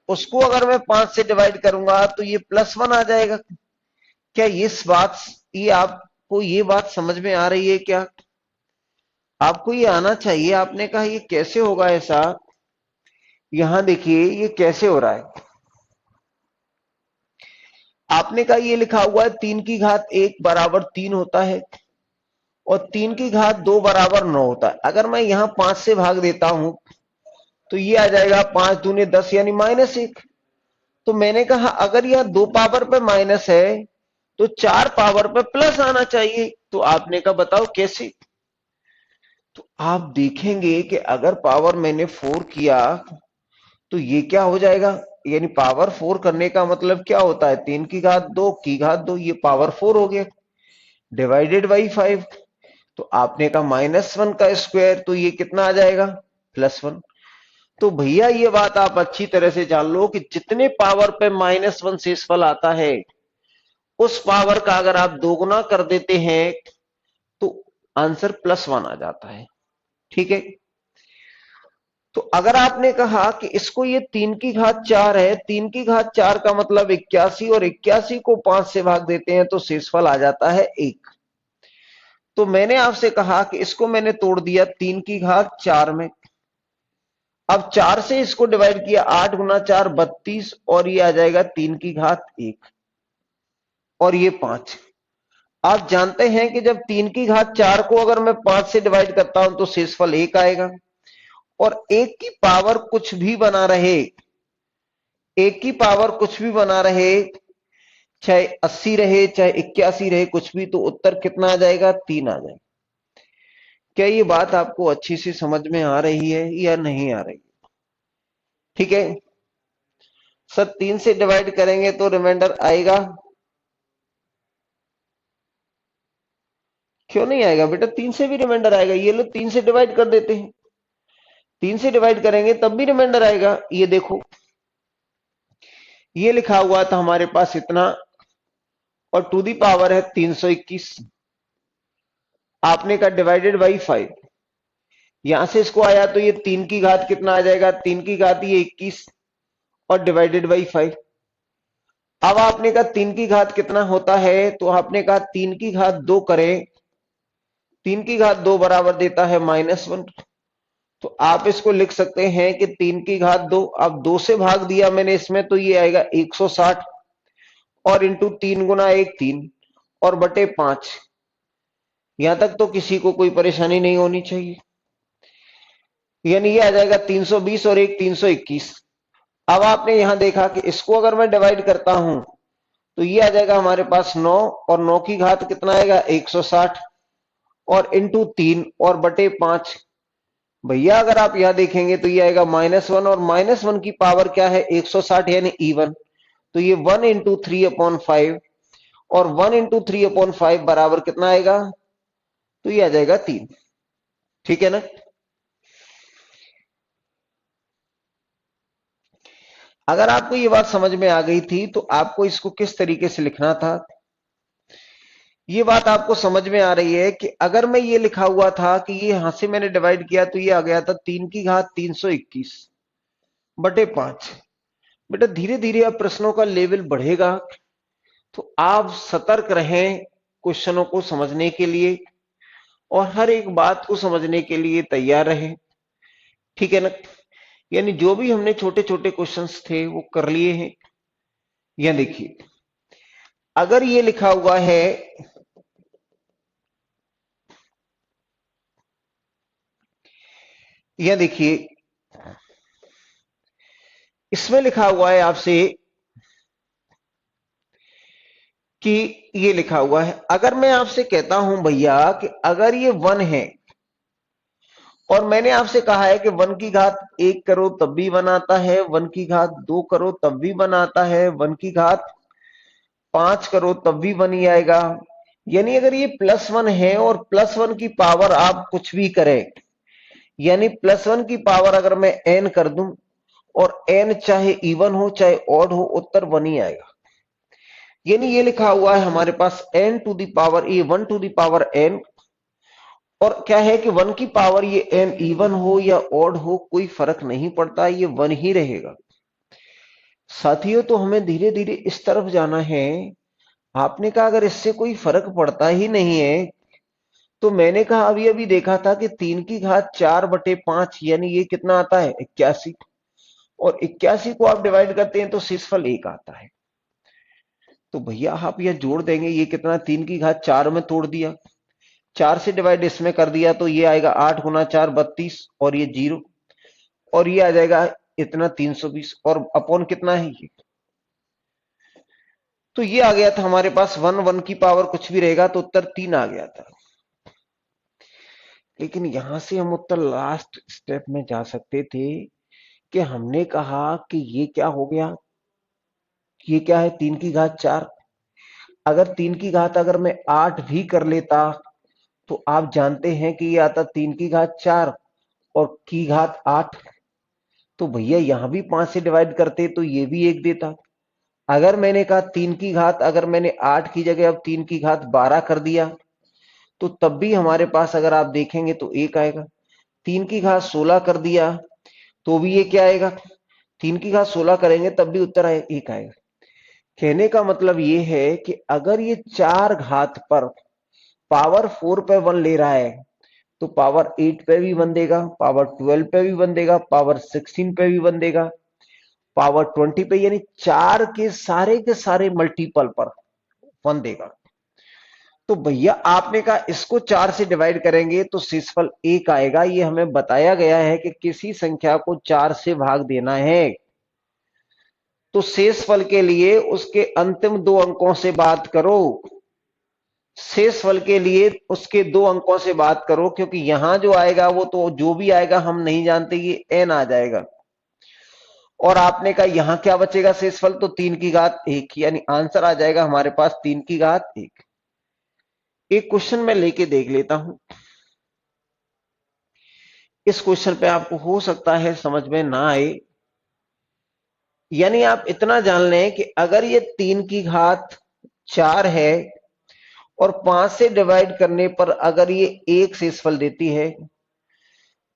उसको अगर मैं 5 से डिवाइड करूंगा तो ये +1 आ जाएगा। क्या ये आपको ये बात समझ में आ रही है क्या? आपको ये आना चाहिए। आपने कहा ये कैसे होगा ऐसा, यहां देखिए ये कैसे हो रहा है। आपने कहा ये लिखा हुआ है 3 की घात 1 बराबर 3 होता है और 3 की घात 2 बराबर 9 होता है। अगर मैं यहां 5 से भाग देता हूं तो ये आ जाएगा 5 दूने 10 यानी -1। तो मैंने कहा अगर यह 2 पावर पे माइनस है तो 4 पावर पे प्लस आना चाहिए। तो आपने कहा बताओ कैसे? तो आप देखेंगे कि अगर पावर मैंने 4 किया तो ये क्या हो जाएगा, यानी पावर 4 करने का मतलब क्या होता है, 3 की घात 2 ये पावर 4 हो गया, डिवाइडेड बाई 5। तो आपने कहा -1 का स्क्वायर, तो ये कितना आ जाएगा, +1। तो भैया ये बात आप अच्छी तरह से जान लो कि जितने पावर पे -1 शेषफल आता है, उस पावर का अगर आप दोगुना कर देते हैं तो आंसर +1 आ जाता है, ठीक है। तो अगर आपने कहा कि इसको ये 3 की घात 4 है, 3 की घात 4 का मतलब 81, और 81 को 5 से भाग देते हैं तो शेषफल आ जाता है 1। तो मैंने आपसे कहा कि इसको मैंने तोड़ दिया 3 की घात 4 में। अब 4 से इसको डिवाइड किया, 8 गुना 4 32, और ये आ जाएगा 3 की घात 1 और ये 5। आप जानते हैं कि जब 3 की घात 4 को अगर मैं 5 से डिवाइड करता हूं तो शेषफल 1 आएगा। और 1 की पावर कुछ भी बना रहे, 1 की पावर कुछ भी बना रहे, चाहे 80 रहे चाहे 81 रहे, कुछ भी, तो उत्तर कितना आ जाएगा, 3 आ जाएगा। क्या ये बात आपको अच्छी से समझ में आ रही है या नहीं आ रही? ठीक है सर, 3 से डिवाइड करेंगे तो रिमाइंडर आएगा क्यों नहीं आएगा बेटा? 3 से भी रिमाइंडर आएगा। ये लो 3 से डिवाइड कर देते हैं, 3 से डिवाइड करेंगे तब भी रिमाइंडर आएगा। ये देखो, ये लिखा हुआ था हमारे पास इतना, और टू दी पावर है 321। आपने कहा डिवाइडेड बाई 5, यहां से इसको आया तो ये 3 की घात कितना आ जाएगा? 3 की घात ये 21 और डिवाइडेड बाई 5। अब आपने कहा 3 की घात कितना होता है, तो आपने कहा 3 की घात 2 करें, 3 की घात 2 बराबर देता है -1। तो आप इसको लिख सकते हैं कि 3 की घात 2, अब 2 से भाग दिया मैंने इसमें, तो ये आएगा 160 और इंटू 3 गुना 1 3 और बटे 5। यहां तक तो किसी को कोई परेशानी नहीं होनी चाहिए। यानी ये आ जाएगा 320 और 1 321। अब आपने यहां देखा कि इसको अगर मैं डिवाइड करता हूं तो ये आ जाएगा हमारे पास 9, और 9 की घात कितना आएगा? 160 और इंटू 3 और बटे 5। भैया अगर आप यहां देखेंगे तो ये आएगा -1, और -1 की पावर क्या है? 160 यानी इवन। तो ये 1 इंटू 3/5, और 1 इंटू 3/5 बराबर कितना आएगा? तो ये आ जाएगा 3। ठीक है ना? अगर आपको ये बात समझ में आ गई थी तो आपको इसको किस तरीके से लिखना था, ये बात आपको समझ में आ रही है कि अगर मैं ये लिखा हुआ था कि ये यहां से मैंने डिवाइड किया तो ये आ गया था 3 की घात 321 बटे 5। बेटा धीरे धीरे अब प्रश्नों का लेवल बढ़ेगा, तो आप सतर्क रहें क्वेश्चनों को समझने के लिए, और हर एक बात को समझने के लिए तैयार रहें। ठीक है ना? यानी जो भी हमने छोटे छोटे क्वेश्चंस थे वो कर लिए हैं। यह देखिए, अगर ये लिखा हुआ है, यह देखिए इसमें लिखा हुआ है आपसे कि ये लिखा हुआ है, अगर मैं आपसे कहता हूं भैया कि अगर ये 1 है और मैंने आपसे कहा है कि 1 की घात 1 करो तब भी 1 आता है, 1 की घात 2 करो तब भी 1 आता है, 1 की घात 5 करो तब भी 1 ही आएगा। यानी अगर ये +1 है और +1 की पावर आप कुछ भी करें, यानी +1 की पावर अगर मैं n कर दूं और n चाहे इवन हो चाहे ऑड हो, उत्तर 1 ही आएगा। यानी ये लिखा हुआ है हमारे पास n to the power A 1 to the power n, और क्या है कि 1 की पावर ये n इवन हो या ऑड हो कोई फर्क नहीं पड़ता, ये 1 ही रहेगा। साथियों तो हमें धीरे धीरे इस तरफ जाना है। आपने कहा अगर इससे कोई फर्क पड़ता ही नहीं है, तो मैंने कहा अभी अभी देखा था कि 3 की घात 4/5 यानी ये कितना आता है? 81, और 81 को आप डिवाइड करते हैं तो शेषफल 1 आता है। तो भैया आप यह जोड़ देंगे, ये कितना? 3 की घात 4 में तोड़ दिया, 4 से डिवाइड इसमें कर दिया तो ये आएगा 8 गुना 4 32, और ये 0, और ये आ जाएगा इतना 320, और अपॉन कितना है ये? तो ये आ गया था हमारे पास 1 की पावर कुछ भी रहेगा तो उत्तर 3 आ गया था। लेकिन यहां से हम उत्तर लास्ट स्टेप में जा सकते थे कि हमने कहा कि ये क्या हो गया, ये क्या है? 3 की घात 4। अगर 3 की घात अगर मैं 8 भी कर लेता तो आप जानते हैं कि ये आता 3 की घात 4 और की घात 8। तो भैया यहां भी 5 से डिवाइड करते तो ये भी 1 देता। अगर मैंने कहा 3 की घात, अगर मैंने 8 की जगह अब 3 की घात 12 कर दिया तो तब भी हमारे पास अगर आप देखेंगे तो 1 आएगा। 3 की घात 16 कर दिया तो भी ये क्या आएगा? 3 की घात 16 करेंगे तब भी उत्तर 1 आएगा। कहने का मतलब ये है कि अगर ये 4 घात पर पावर 4 पे 1 ले रहा है तो पावर 8 पे भी 1 देगा, पावर 12 पे भी 1 देगा, पावर 16 पे भी 1 देगा, पावर 20 पे, यानी 4 के सारे मल्टीपल पर 1 देगा। तो भैया आपने कहा इसको 4 से डिवाइड करेंगे तो शेषफल 1 आएगा। ये हमें बताया गया है कि किसी संख्या को 4 से भाग देना है तो शेषफल के लिए उसके अंतिम 2 अंकों से बात करो, शेषफल के लिए उसके 2 अंकों से बात करो, क्योंकि यहां जो आएगा वो तो जो भी आएगा हम नहीं जानते, ये n आ जाएगा। और आपने कहा यहां क्या बचेगा शेषफल? तो 3 की घात 1, यानी आंसर आ जाएगा हमारे पास 3 की घात 1। एक क्वेश्चन मैं लेके देख लेता हूं। इस क्वेश्चन पे आपको हो सकता है समझ में ना आए, यानी आप इतना जान लें कि अगर ये 3 की घात 4 है और 5 से डिवाइड करने पर अगर ये 1 शेषफल देती है,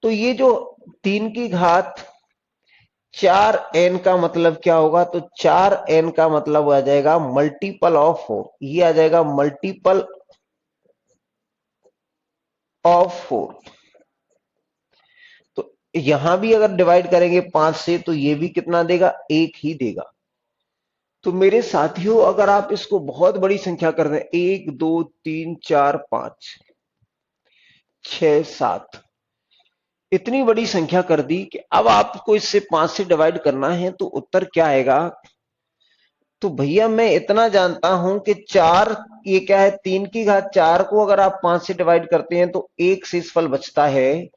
तो ये जो 3 की घात 4n का मतलब क्या होगा? तो 4n का मतलब आ जाएगा मल्टीपल ऑफ 4, ये आ जाएगा मल्टीपल ऑफ 4। तो यहां भी अगर डिवाइड करेंगे 5 से तो ये भी कितना देगा? 1 ही देगा। तो मेरे साथियों, अगर आप इसको बहुत बड़ी संख्या कर दें, 1 2 3 4 5 6 7, इतनी बड़ी संख्या कर दी कि अब आपको इससे 5 से डिवाइड करना है, तो उत्तर क्या आएगा? तो भैया मैं इतना जानता हूं कि 4, ये क्या है? 3 की घात 4 को अगर आप 5 से डिवाइड करते हैं तो 1 शेषफल बचता है।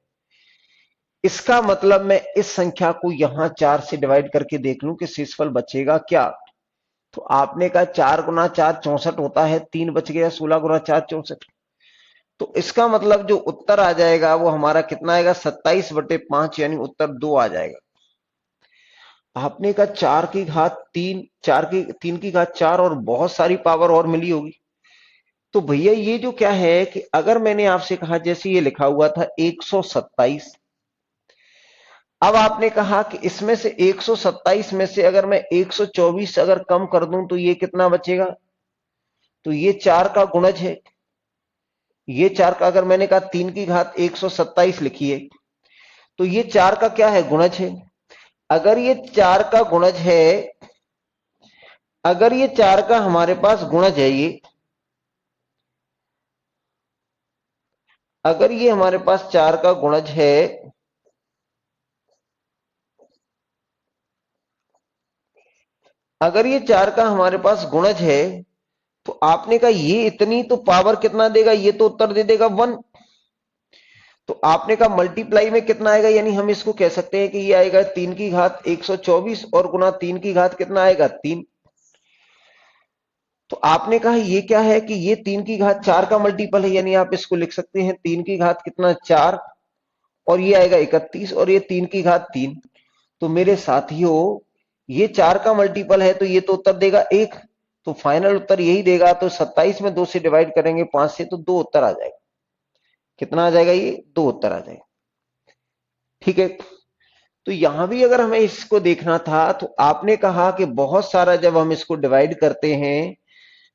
इसका मतलब मैं इस संख्या को यहां 4 से डिवाइड करके देख लूं कि शेषफल बचेगा क्या। तो आपने कहा 4 गुना 4 64 होता है, 3 बच गया, 16 गुना 4 64। तो इसका मतलब जो उत्तर आ जाएगा वो हमारा कितना आएगा? 27/5, यानी उत्तर 2 आ जाएगा। आपने कहा 4 की घात 3, 3 की घात 4 और बहुत सारी पावर और मिली होगी। तो भैया ये जो क्या है कि अगर मैंने आपसे कहा, जैसे ये लिखा हुआ था 127, अब आपने कहा कि इसमें से 127 में से अगर मैं 124 अगर कम कर दूं तो ये कितना बचेगा? तो ये 4 का गुणज है। ये 4 का, अगर मैंने कहा 3 की घात 127 लिखी है, तो ये 4 का क्या है? गुणज है। अगर ये 4 का गुणज है, अगर ये 4 का हमारे पास गुणज है, ये अगर ये हमारे पास 4 का गुणज है, अगर ये 4 का हमारे पास गुणज है, तो आपने कहा ये इतनी तो पावर कितना देगा? ये तो उत्तर दे देगा 1। तो आपने कहा मल्टीप्लाई में कितना आएगा? यानी हम इसको कह सकते हैं कि ये आएगा 3 की घात 124 और गुना 3 की घात कितना आएगा? 3। तो आपने कहा ये क्या है कि ये 3 की घात 4 का मल्टीपल है, यानी आप इसको लिख सकते हैं 3 की घात कितना? 4, और ये आएगा 31, और ये 3 की घात 3। तो मेरे साथियों, ये 4 का मल्टीपल है, तो ये तो उत्तर देगा 1। तो फाइनल उत्तर यही देगा। तो 27 में 2 से डिवाइड करेंगे 5 से, तो 2 उत्तर आ जाएगा। कितना आ जाएगा? ये 2 उत्तर आ जाएगा। ठीक है। तो यहां भी अगर हमें इसको देखना था, तो आपने कहा कि बहुत सारा जब हम इसको डिवाइड करते हैं,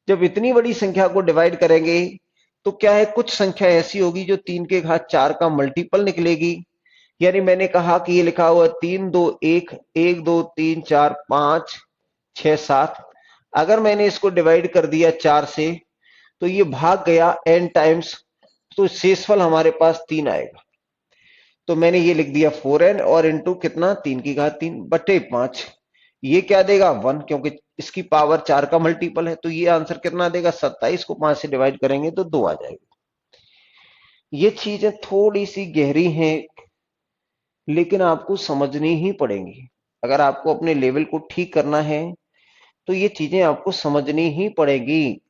जब इतनी बड़ी संख्या को डिवाइड करेंगे, तो क्या है, कुछ संख्या ऐसी होगी जो 3 के घात 4 का मल्टीपल निकलेगी। यानी मैंने कहा कि ये लिखा हुआ 3 2 1 1 2 3 4 5 6 7, अगर मैंने इसको डिवाइड कर दिया 4 से, तो ये भाग गया n टाइम्स, तो शेषफल हमारे पास 3 आएगा। तो मैंने ये लिख दिया 4n और इंटू कितना? 3 की घात 3/5। ये क्या देगा? 1, क्योंकि इसकी पावर 4 का मल्टीपल है। तो ये आंसर कितना देगा? 27 को 5 से डिवाइड करेंगे तो 2 आ जाएगा। ये चीजें थोड़ी सी गहरी हैं, लेकिन आपको समझनी ही पड़ेंगी। अगर आपको अपने लेवल को ठीक करना है, तो ये चीजें आपको समझनी ही पड़ेगी।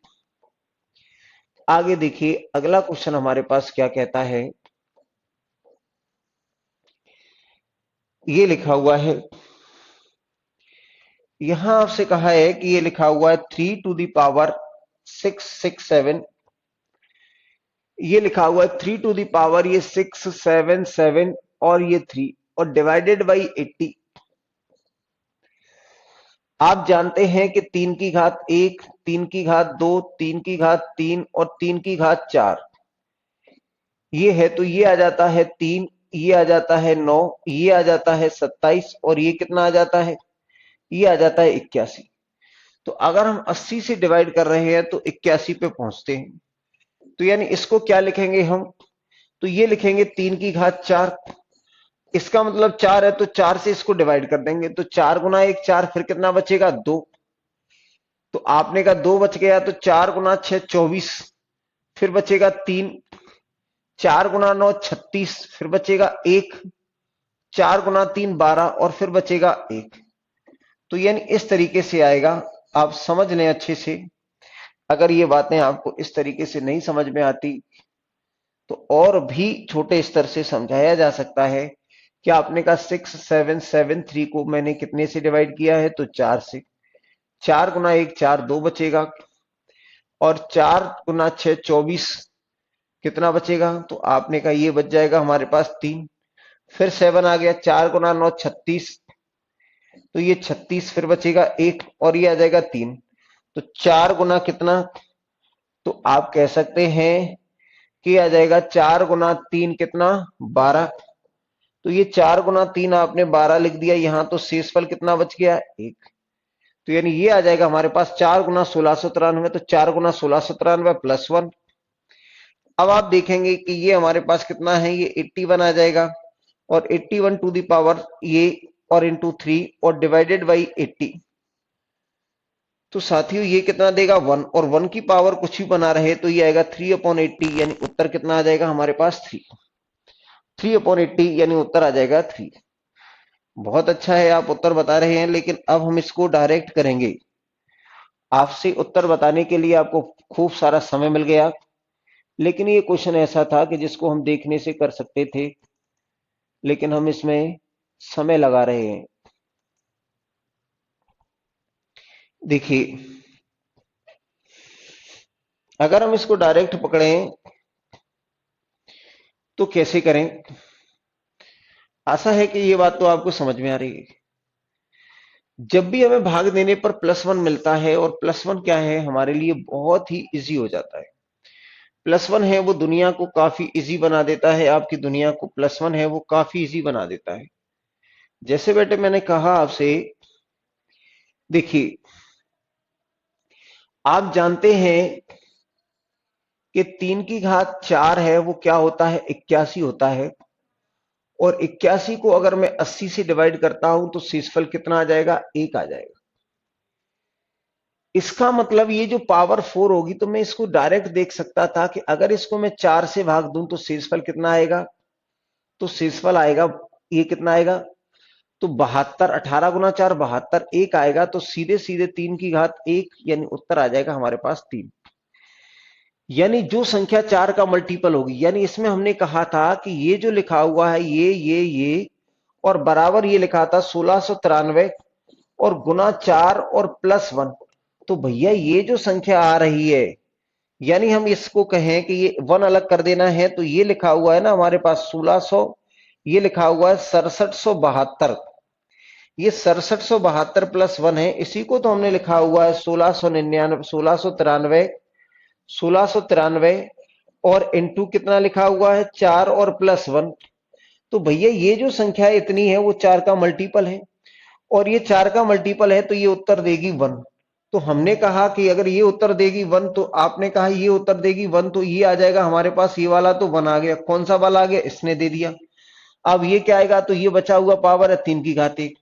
आगे देखिए, अगला क्वेश्चन हमारे पास क्या कहता है। ये लिखा हुआ है, यहां आपसे कहा है कि ये लिखा हुआ है 3 to the power 667। ये लिखा हुआ है 3 to the power ये 677 और ये 3 और डिवाइडेड बाई 80। आप जानते हैं कि 3 की घात 1, 3 की घात 2, 3 की घात 3 और 3 की घात 4 ये है। तो ये आ जाता है 3, ये आ जाता है 9, ये आ जाता है 27 और ये कितना आ जाता है? ये आ जाता है 81। तो अगर हम 80 से डिवाइड कर रहे हैं तो 81 पे पहुंचते हैं। तो यानी इसको क्या लिखेंगे हम? तो ये लिखेंगे 3 की घात 4। इसका मतलब 4 है, तो 4 से इसको डिवाइड कर देंगे, तो 4 गुना 1 4, फिर कितना बचेगा? 2। तो आपने कहा 2 बच गया, तो 4 गुना 6 24, फिर बचेगा 3। 4 गुना 9 36, फिर बचेगा 1। 4 गुना 3 12 और फिर बचेगा 1। तो यानी इस तरीके से आएगा। आप समझ लें अच्छे से। अगर ये बातें आपको इस तरीके से नहीं समझ में आती तो और भी छोटे स्तर से समझाया जा सकता है कि आपने कहा 6773 को मैंने कितने से डिवाइड किया है, तो 4 से। 4 गुना 1 4, 2 बचेगा, और 4 गुना 6 24, कितना बचेगा, तो आपने कहा ये बच जाएगा हमारे पास 3। फिर 7 आ गया, 4 गुना 9 36, तो ये 36 फिर बचेगा 1, और ये आ जाएगा 3। तो 4 गुना कितना, तो आप कह सकते हैं कि आ जाएगा 4 गुना 3 कितना, 12। तो ये 4 गुना 3 आपने 12 लिख दिया, यहां तो शेषफल कितना बच गया, 1। तो यानी ये आ जाएगा हमारे पास 4 गुना 1693, तो 4 गुना 1693 प्लस 1। अब आप देखेंगे कि ये हमारे पास कितना है, ये 81 आ जाएगा, और 81 टू द पावर ये और इंटू 3 और डिवाइडेड बाई 80, तो साथियों ये कितना देगा, 1, और 1 की पावर कुछ भी बना रहे तो ये आएगा 3/80, यानी उत्तर कितना आ जाएगा हमारे पास, 3। 3/80 यानी उत्तर आ जाएगा 3। बहुत अच्छा है, आप उत्तर बता रहे हैं, लेकिन अब हम इसको डायरेक्ट करेंगे। आपसे उत्तर बताने के लिए आपको खूब सारा समय मिल गया, लेकिन ये क्वेश्चन ऐसा था कि जिसको हम देखने से कर सकते थे, लेकिन हम इसमें समय लगा रहे हैं। देखिए, अगर हम इसको डायरेक्ट पकड़ें तो कैसे करें। आशा है कि ये बात तो आपको समझ में आ रही है। जब भी हमें भाग देने पर +1 मिलता है, और +1 क्या है हमारे लिए बहुत ही इजी हो जाता है। +1 है वो दुनिया को काफी इजी बना देता है, आपकी दुनिया को +1 है वो काफी इजी बना देता है। जैसे बेटे मैंने कहा आपसे, देखिए आप जानते हैं कि 3 की घात 4 है वो क्या होता है, 81 होता है। और 81 को अगर मैं 80 से डिवाइड करता हूं तो शेषफल कितना आ जाएगा, 1 आ जाएगा। इसका मतलब ये जो पावर 4 होगी, तो मैं इसको डायरेक्ट देख सकता था कि अगर इसको मैं 4 से भाग दूं तो शेषफल कितना आएगा, तो शेषफल आएगा, ये कितना आएगा, तो 72। 18 गुना 4 72, 1 आएगा, तो सीधे सीधे 3 की घात 1, यानी उत्तर आ जाएगा हमारे पास 3। यानी जो संख्या 4 का मल्टीपल होगी, यानी इसमें हमने कहा था कि ये जो लिखा हुआ है ये और बराबर ये लिखा था 1693, और गुना 4 और +1, तो भैया ये जो संख्या आ रही है, यानी हम इसको कहें कि ये 1 अलग कर देना है, तो ये लिखा हुआ है ना हमारे पास 1600, ये लिखा हुआ है 6772। ये 6772 +1 है, इसी को तो हमने लिखा हुआ है 1699, 1693 और इंटू कितना लिखा हुआ है, 4 और +1। तो भैया ये जो संख्या इतनी है वो 4 का मल्टीपल है, और ये 4 का मल्टीपल है, तो ये उत्तर देगी 1। तो हमने कहा कि अगर ये उत्तर देगी 1, तो आपने कहा ये उत्तर देगी 1, तो ये आ जाएगा हमारे पास, ये वाला तो 1 आ गया। कौन सा वाला आ गया, इसने दे दिया। अब ये क्या आएगा, तो ये बचा हुआ पावर है 3 की घात 1।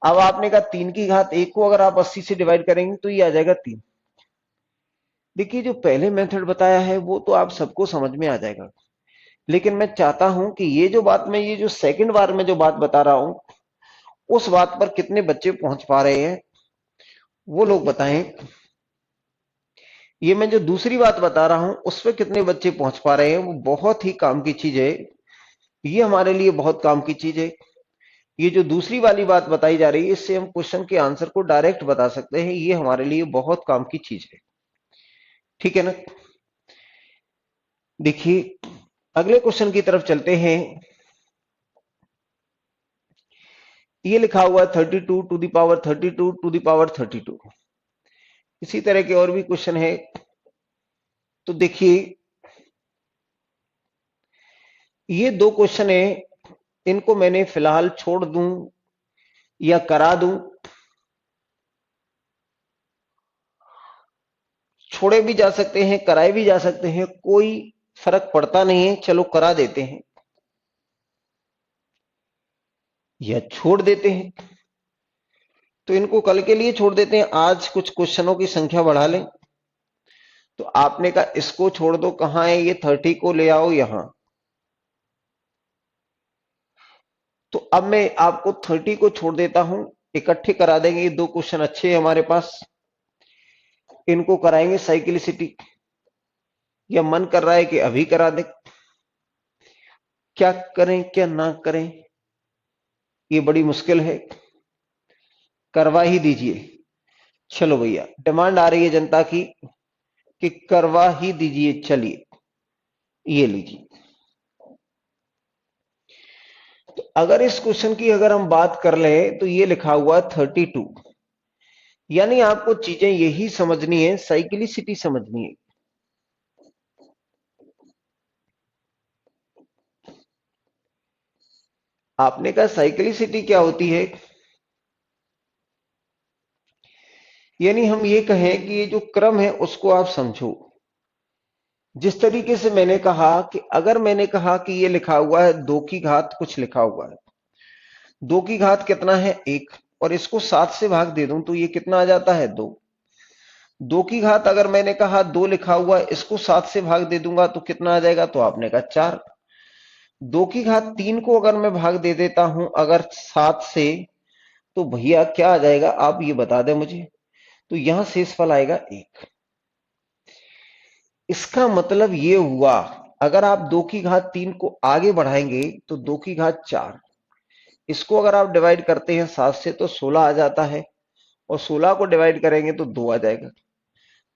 अब आपने कहा 3 की घात 1 को अगर आप 80 से डिवाइड करेंगे तो ये आ जाएगा 3। देखिए जो पहले मेथड बताया है वो तो आप सबको समझ में आ जाएगा, लेकिन मैं चाहता हूं कि ये जो बात मैं, ये जो सेकंड बार में जो बात बता रहा हूं, उस बात पर कितने बच्चे पहुंच पा रहे हैं वो लोग बताएं। ये मैं जो दूसरी बात बता रहा हूं उस पर कितने बच्चे पहुंच पा रहे हैं, वो बहुत ही काम की चीज है। ये हमारे लिए बहुत काम की चीज है। ये जो दूसरी वाली बात बताई जा रही है, इससे हम क्वेश्चन के आंसर को डायरेक्ट बता सकते हैं, ये हमारे लिए बहुत काम की चीज है। ठीक है ना। देखिए अगले क्वेश्चन की तरफ चलते हैं। ये लिखा हुआ है 32 to the power 32 to the power 32। इसी तरह के और भी क्वेश्चन है। तो देखिए ये दो क्वेश्चन है, इनको मैंने फिलहाल छोड़ दूं या करा दूं, छोड़े भी जा सकते हैं कराए भी जा सकते हैं, कोई फर्क पड़ता नहीं है। चलो करा देते हैं या छोड़ देते हैं, तो इनको कल के लिए छोड़ देते हैं। आज कुछ क्वेश्चनों की संख्या बढ़ा लें। तो आपने कहा इसको छोड़ दो, कहां है ये, 30 को ले आओ यहां। तो अब मैं आपको 30 को छोड़ देता हूं, इकट्ठे करा देंगे। ये दो क्वेश्चन अच्छे हैं हमारे पास। इनको कराएंगे साइक्लिसिटी, या मन कर रहा है कि अभी करा दे? क्या करें क्या ना करें, ये बड़ी मुश्किल है। करवा ही दीजिए। चलो भैया, डिमांड आ रही है जनता की कि करवा ही दीजिए। चलिए ये लीजिए। तो अगर इस क्वेश्चन की अगर हम बात कर ले तो ये लिखा हुआ 32, यानी आपको चीजें यही समझनी है, साइक्लिसिटी समझनी है। आपने कहा साइक्लिसिटी क्या होती है, यानी हम ये कहें कि ये जो क्रम है उसको आप समझो। जिस तरीके से मैंने कहा कि अगर मैंने कहा कि ये लिखा हुआ है 2 की घात कुछ लिखा हुआ है, 2 की घात कितना है 1, और इसको 7 से भाग दे दूं तो ये कितना आ जाता है 2। 2 की घात अगर मैंने कहा 2 लिखा हुआ है, इसको 7 से भाग दे दूंगा तो कितना आ जाएगा, तो आपने कहा 4। 2 की घात 3 को अगर मैं भाग दे देता हूं अगर 7 से, तो भैया क्या आ जाएगा, आप ये बता दें मुझे। तो यहां शेषफल आएगा 1। इसका मतलब ये हुआ, अगर आप 2 की घात 3 को आगे बढ़ाएंगे तो 2 की घात 4, इसको अगर आप डिवाइड करते हैं 7 से तो 16 आ जाता है, और 16 को डिवाइड करेंगे तो 2 आ जाएगा।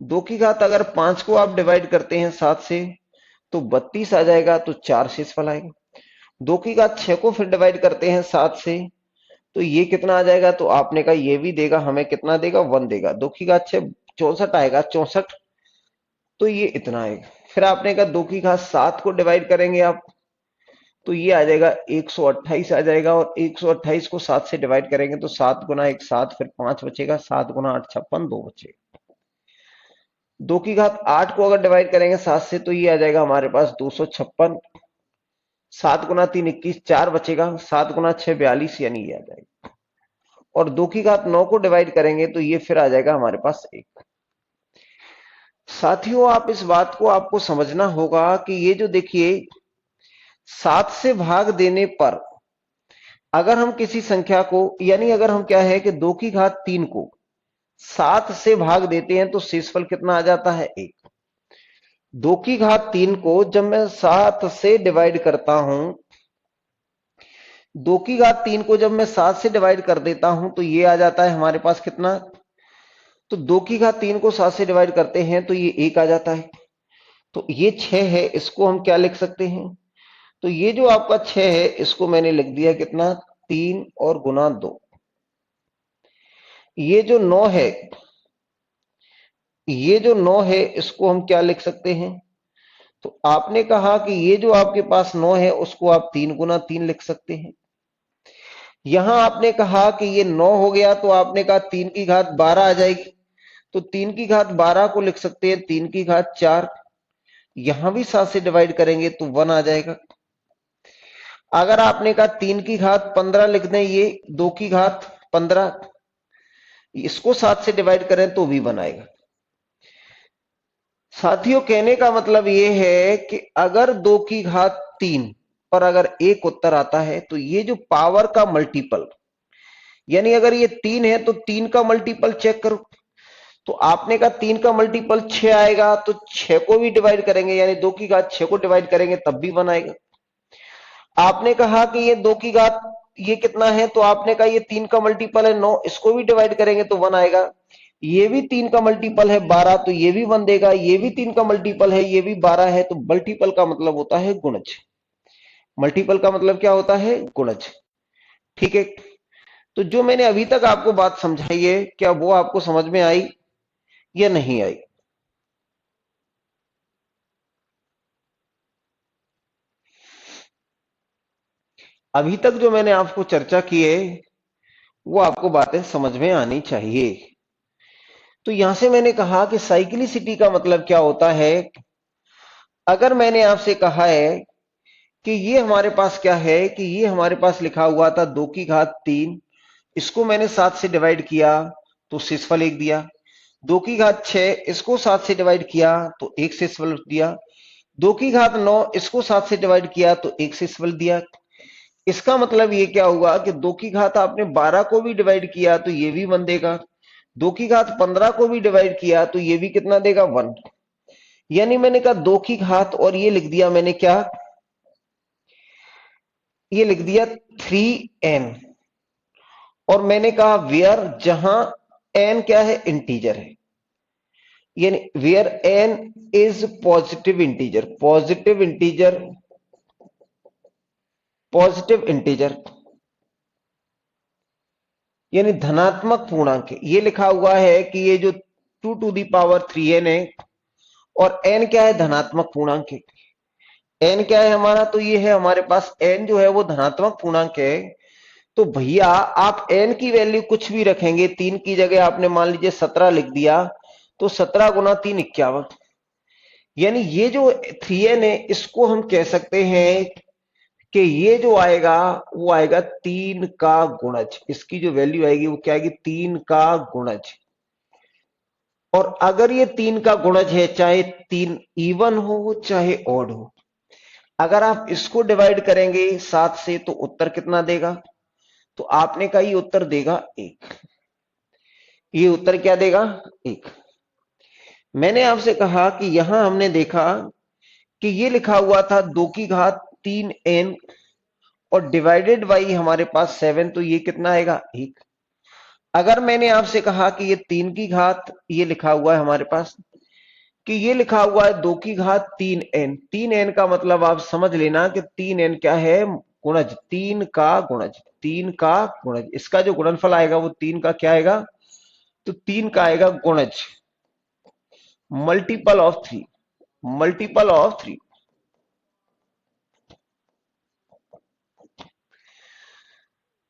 2 की घात अगर 5 को आप डिवाइड करते हैं 7 से तो 32 आ जाएगा, तो 4 शेषफल आएगा। 2 की घात 6 को फिर डिवाइड करते हैं 7 से तो ये कितना आ जाएगा, तो आपने कहा ये भी देगा, हमें कितना देगा, 1 देगा। 2 की घात 6 64 आएगा, 64, तो ये इतना आएगा। फिर आपने कहा 2 की घात 7 को डिवाइड करेंगे आप तो ये आ जाएगा 128 आ जाएगा, और 128 को 7 से डिवाइड करेंगे तो 7 गुना 1 7, फिर 5 बचेगा, 7 गुना 8 56, 2 बचेगा। 2 की घात 8 को अगर डिवाइड करेंगे 7 से तो ये आ जाएगा हमारे पास 256, 7 गुना 3 21, 4 बचेगा, 7 गुना 6 42, यानी ये आ जाएगा। और 2 की घात 9 को डिवाइड करेंगे तो ये फिर आ जाएगा हमारे पास 1। साथियों, आप इस बात को आपको समझना होगा कि ये जो देखिए 7 से भाग देने पर अगर हम किसी संख्या को, यानी अगर हम क्या है कि 2 की घात 3 को 7 से भाग देते हैं तो शेषफल कितना आ जाता है 1। 2 की घात 3 को जब मैं 7 से डिवाइड करता हूं, 2 की घात 3 को जब मैं 7 से डिवाइड कर देता हूं तो ये आ जाता है हमारे पास कितना, तो 2 की घात 3 को 7 से डिवाइड करते हैं तो ये 1 आ जाता है। तो ये 6 है, इसको हम क्या लिख सकते हैं, तो ये जो आपका 6 है इसको मैंने लिख दिया कितना, 3 और गुना 2। ये जो 9 है, ये जो 9 है इसको हम क्या लिख सकते हैं, तो आपने कहा कि ये जो आपके पास 9 है उसको आप 3 गुना 3 लिख सकते हैं। यहां आपने कहा कि ये 9 हो गया तो आपने कहा 3 की घात 12 आ जाएगी, तो 3 की घात 12 को लिख सकते हैं 3 की घात 4। यहां भी 7 से डिवाइड करेंगे तो 1 आ जाएगा। अगर आपने कहा 3 की घात 15 लिख दें, ये 2 की घात 15, इसको 7 से डिवाइड करें तो भी 1 आएगा। साथियों, कहने का मतलब यह है कि अगर 2 की घात 3 पर अगर एक उत्तर आता है तो ये जो पावर का मल्टीपल, यानी अगर ये 3 है तो 3 का मल्टीपल चेक करो, तो आपने कहा 3 का मल्टीपल 6 आएगा, तो 6 को भी डिवाइड करेंगे, यानी 2 की घात 6 को डिवाइड करेंगे तब भी 1 आएगा। आपने कहा कि ये 2 की घात ये कितना है, तो आपने कहा ये 3 का मल्टीपल है 9, इसको भी डिवाइड करेंगे तो 1 आएगा। ये भी 3 का मल्टीपल है 12, तो ये भी 1 देगा। ये भी 3 का मल्टीपल है, ये भी 12 है। तो मल्टीपल का मतलब होता है गुणज। मल्टीपल का मतलब क्या होता है, गुणज। ठीक है, तो जो मैंने अभी तक आपको बात समझाई है, क्या वो आपको समझ में आई या नहीं आई? अभी तक जो मैंने आपको चर्चा की है वो आपको बातें समझ में आनी चाहिए। तो यहां से मैंने कहा कि साइक्लिसिटी का मतलब क्या होता है। अगर मैंने आपसे कहा है कि ये हमारे पास क्या है, कि ये हमारे पास लिखा हुआ था 2 की घात 3, इसको मैंने 7 से डिवाइड किया तो शेषफल 1 दिया। 2 की घात 6, इसको 7 से डिवाइड किया तो 1 शेषफल दिया। 2 की घात 9, इसको 7 से डिवाइड किया तो 1 शेषफल दिया। इसका मतलब ये क्या हुआ कि 2 की घात आपने 12 को भी डिवाइड किया तो ये भी 1 देगा। 2 की घात 15 को भी डिवाइड किया तो ये भी कितना देगा 1। यानी मैंने कहा 2 की घात और ये लिख दिया मैंने क्या, ये लिख दिया 3n। और मैंने कहा वेयर, जहां n क्या है, इंटीजर है, यानी where n is positive integer, positive integer, positive integer यानी धनात्मक पूर्णांक है। ये लिखा हुआ है कि ये जो 2 टू दी पावर 3n है और n क्या है, धनात्मक पूर्णांक है। n क्या है हमारा, तो ये है हमारे पास n जो है वो धनात्मक पूर्णांक है। तो भैया आप n की वैल्यू कुछ भी रखेंगे, 3 की जगह आपने मान लीजिए 17 लिख दिया, तो 17 गुना 3 51। यानी ये जो 3n है इसको हम कह सकते हैं कि ये जो आएगा वो आएगा 3 का गुणज। इसकी जो वैल्यू आएगी वो क्या आएगी, 3 का गुणज। और अगर ये 3 का गुणज है, चाहे 3 इवन हो चाहे ऑड हो, अगर आप इसको डिवाइड करेंगे 7 से तो उत्तर कितना देगा, तो आपने कहा ये उत्तर देगा 1। ये उत्तर क्या देगा, 1। मैंने आपसे कहा कि यहां हमने देखा कि ये लिखा हुआ था 2 की घात 3n और डिवाइडेड बाई हमारे पास 7, तो ये कितना आएगा, 1। अगर मैंने आपसे कहा कि ये 3 की घात, ये लिखा हुआ है हमारे पास कि ये लिखा हुआ है 2 की घात 3n, 3n का मतलब आप समझ लेना कि 3n क्या है, गुणज, 3 का गुणज, 3 का गुणज। इसका जो गुणनफल आएगा वो 3 का क्या आएगा, तो 3 का आएगा गुणज, मल्टीपल ऑफ 3, मल्टीपल ऑफ 3।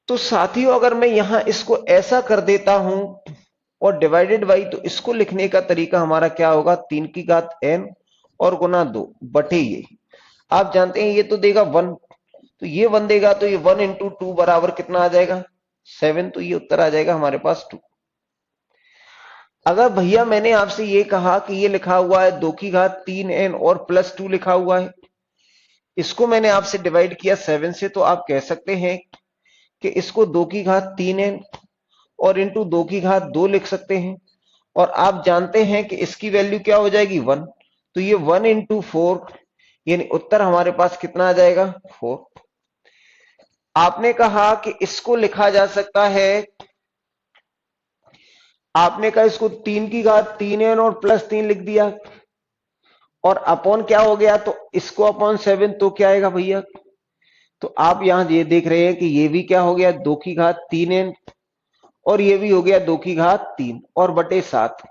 तो साथियों अगर मैं यहां इसको ऐसा कर देता हूं और डिवाइडेड बाई, तो इसको लिखने का तरीका हमारा क्या होगा, 3 की घात n और गुना 2 बटे ये, आप जानते हैं ये तो देगा 1, तो ये 1 देगा, तो ये 1 इंटू 2 बराबर कितना आ जाएगा, 7। तो ये उत्तर आ जाएगा हमारे पास 2। अगर भैया मैंने आपसे ये कहा कि ये लिखा हुआ है 2 की घात 3n और प्लस 2 लिखा हुआ है, इसको मैंने आपसे डिवाइड किया 7 से, तो आप कह सकते हैं कि इसको 2 की घात 3n और इंटू 2 की घात 2 लिख सकते हैं। और आप जानते हैं कि इसकी वैल्यू क्या हो जाएगी, 1। तो ये 1 इंटू 4, यानी उत्तर हमारे पास कितना आ जाएगा, 4। आपने कहा कि इसको लिखा जा सकता है, आपने कहा इसको 3 की घात 3n और प्लस 3 लिख दिया और अपॉन क्या हो गया, तो इसको अपॉन 7, तो क्या आएगा भैया, तो आप यहां ये देख रहे हैं कि ये भी क्या हो गया, 2 की घात 3n और ये भी हो गया 2 की घात 3 और बटे 7।